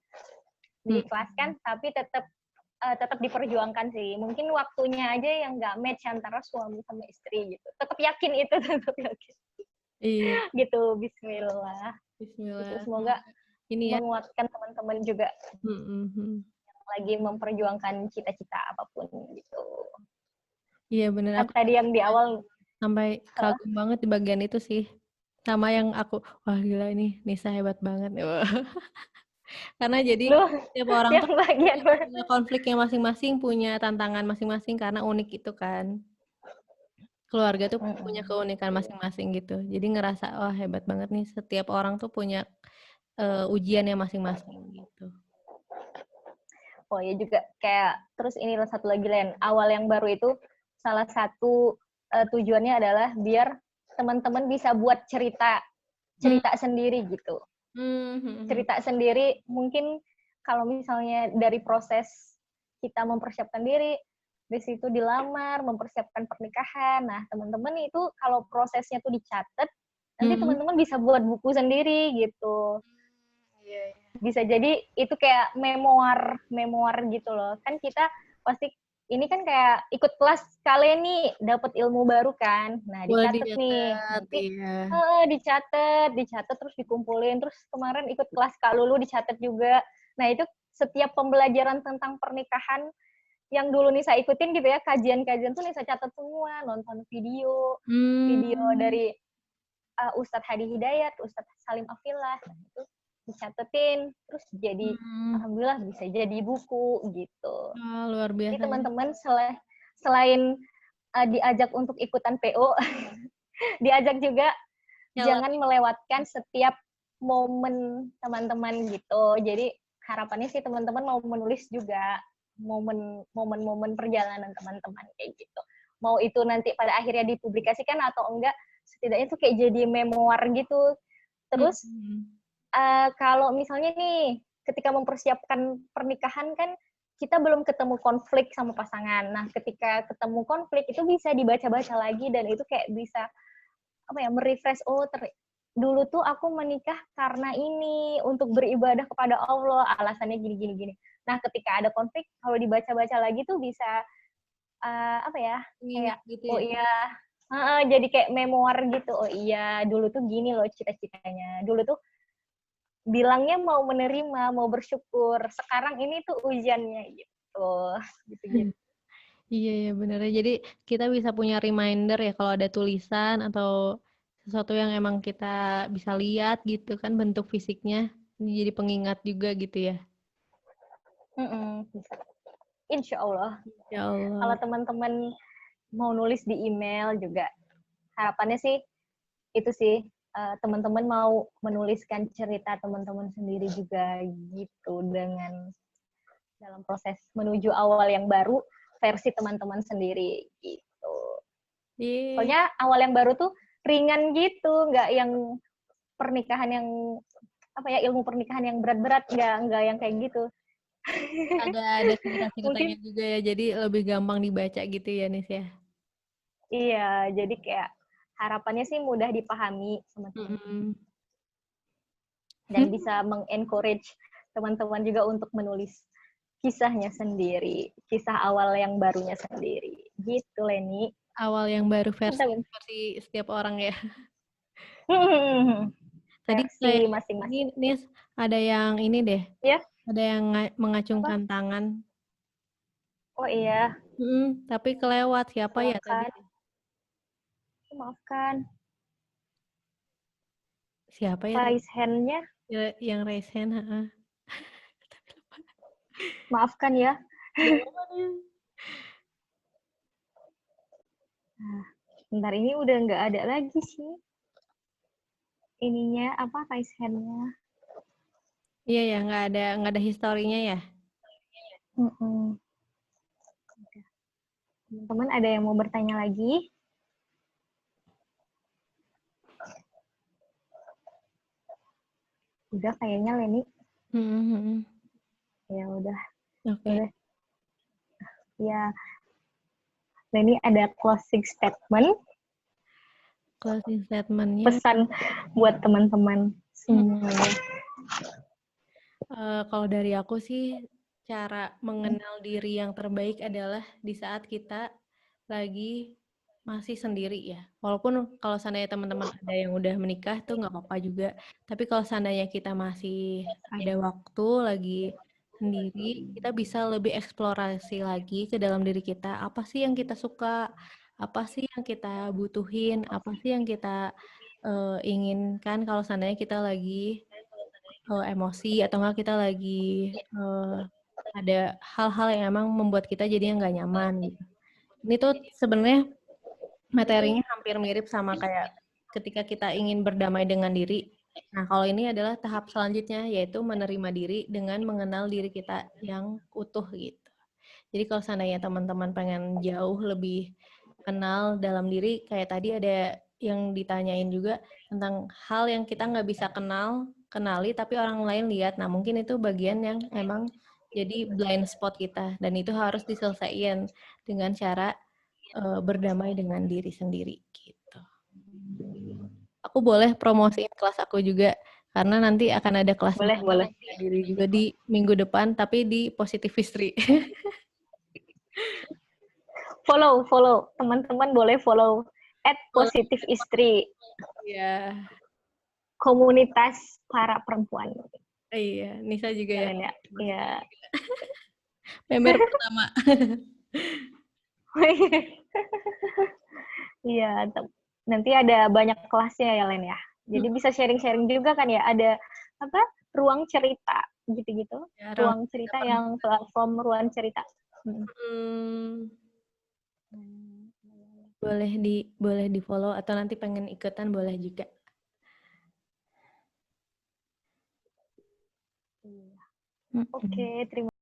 diikhlaskan tapi tetap diperjuangkan sih. Mungkin waktunya aja yang nggak match antara suami sama istri gitu. Tetap yakin itu, tetap yakin. Iya. Gitu, bismillah. Bismillah. Gitu, semoga ini ya menguatkan teman-teman juga yang lagi memperjuangkan cita-cita apapun gitu. Iya bener. Aku tadi yang di awal sampai kagum banget di bagian itu sih. Sama yang aku, wah gila ini Nisa hebat banget. Karena jadi setiap orang tuh punya konfliknya masing-masing, punya tantangan masing-masing karena unik itu kan. Keluarga tuh punya keunikan masing-masing gitu. Jadi ngerasa wah hebat banget nih, setiap orang tuh punya ujiannya masing-masing gitu. Oh ya juga kayak terus ini satu lagi Len, awal yang baru itu salah satu tujuannya adalah biar teman-teman bisa buat cerita sendiri gitu. Cerita sendiri mungkin kalau misalnya dari proses kita mempersiapkan diri, di situ dilamar, mempersiapkan pernikahan. Nah, teman-teman itu kalau prosesnya tuh dicatat, nanti teman-teman bisa buat buku sendiri gitu. Bisa jadi itu kayak memoir gitu loh. Kan kita pasti ini kan kayak ikut kelas kalian nih dapat ilmu baru kan. Nah, dicatat nih. Nanti dicatat terus dikumpulin. Terus kemarin ikut kelas Kak Lulu dicatat juga. Nah, itu setiap pembelajaran tentang pernikahan yang dulu Nisa ikutin gitu ya, kajian-kajian tuh Nisa catat semua, nonton video dari Ustadz Hadi Hidayat, Ustadz Salim Afillah, nah itu dicatetin, terus jadi alhamdulillah bisa jadi buku gitu. Luar biasa. Jadi teman-teman selain diajak untuk ikutan PO, diajak juga jangan melewatkan setiap momen teman-teman gitu. Jadi harapannya sih teman-teman mau menulis juga momen-momen perjalanan teman-teman kayak gitu. Mau itu nanti pada akhirnya dipublikasikan atau enggak, setidaknya itu kayak jadi memoir gitu. Terus kalau misalnya nih ketika mempersiapkan pernikahan kan kita belum ketemu konflik sama pasangan. Nah, ketika ketemu konflik itu bisa dibaca-baca lagi dan itu kayak bisa apa ya, merefresh dulu tuh aku menikah karena ini untuk beribadah kepada Allah, alasannya gini. Nah, ketika ada konflik, kalau dibaca-baca lagi tuh bisa apa ya? Ingat Kayak gitu oh ya. iya, jadi kayak memoir gitu. Oh iya, dulu tuh gini loh cita-citanya. Dulu tuh bilangnya mau menerima, mau bersyukur. Sekarang ini tuh ujiannya gitu. Gitu-gitu. Iya ya bener ya. Jadi kita bisa punya reminder ya kalau ada tulisan atau sesuatu yang emang kita bisa lihat gitu kan bentuk fisiknya. Ini jadi pengingat juga gitu ya. Bisa. Insya Allah. Ya Allah. Kalau teman-teman mau nulis di email juga, harapannya sih itu sih teman-teman mau menuliskan cerita teman-teman sendiri juga gitu dengan dalam proses menuju awal yang baru versi teman-teman sendiri gitu. Iya. Soalnya awal yang baru tuh ringan gitu, nggak yang pernikahan yang apa ya ilmu pernikahan yang berat-berat, nggak yang kayak gitu. Ada cerita-ceritanya Mungkin juga ya. Jadi lebih gampang dibaca gitu ya Nis ya. iya, jadi kayak harapannya sih mudah dipahami sama teman-teman Mm-mm. dan bisa mengencourage teman-teman juga untuk menulis kisahnya sendiri, kisah awal yang barunya sendiri. Gitu, Leni. Awal yang baru Bentar. versi setiap orang ya. Tadi Versi kayak ini masing-masing. Nis ada yang ini deh. Ya, Ada yang apa? mengacungkan tangan. Oh iya, Tapi kelewat siapa ya tadi? maafkan. Maafkan. Siapa ya tadi? Raise hand-nya, Yang raise hand, heeh. maafkan ya. Gak apa-apa nih. Bentar, ini udah nggak ada lagi sih. Ininya, apa, raise hand-nya. Iya ya, nggak ada historinya ya. Teman-teman ada yang mau bertanya lagi? Udah kayaknya, Leni. Ya udah. Oke. Udah. Ya, Leni ada closing statement, Closing statementnya. pesan buat teman-teman semuanya. Kalau dari aku sih, cara mengenal diri yang terbaik adalah di saat kita lagi masih sendiri ya. Walaupun kalau seandainya teman-teman ada yang udah menikah tuh nggak apa-apa juga. Tapi kalau seandainya kita masih ada waktu lagi sendiri, kita bisa lebih eksplorasi lagi ke dalam diri kita. Apa sih yang kita suka? Apa sih yang kita butuhin? Apa sih yang kita inginkan kalau seandainya kita lagi emosi atau enggak kita lagi ada hal-hal yang emang membuat kita jadinya nggak nyaman gitu. Ini tuh sebenarnya materinya hampir mirip sama kayak ketika kita ingin berdamai dengan diri. Nah, kalau ini adalah tahap selanjutnya, yaitu menerima diri dengan mengenal diri kita yang utuh gitu. Jadi kalau seandainya teman-teman pengen jauh lebih kenal dalam diri, kayak tadi ada yang ditanyain juga tentang hal yang kita nggak bisa kenali, tapi orang lain lihat. Nah, mungkin itu bagian yang emang jadi blind spot kita, dan itu harus diselesaikan dengan cara berdamai dengan diri sendiri gitu. Aku boleh promosiin kelas aku juga karena nanti akan ada kelas Boleh. diri juga di minggu depan tapi di Positivistry. Follow. Teman-teman boleh follow @positivistry. Iya. Komunitas para perempuan. Iya, Nisa juga ya. Iya. Member pertama. Iya, nanti ada banyak kelasnya ya, Len ya. Jadi bisa sharing-sharing juga kan ya. Ada apa? Ruang cerita gitu-gitu. Ya, Ruang cerita yang platform ruang cerita. Boleh di follow atau nanti pengen ikutan boleh juga. Oke, terima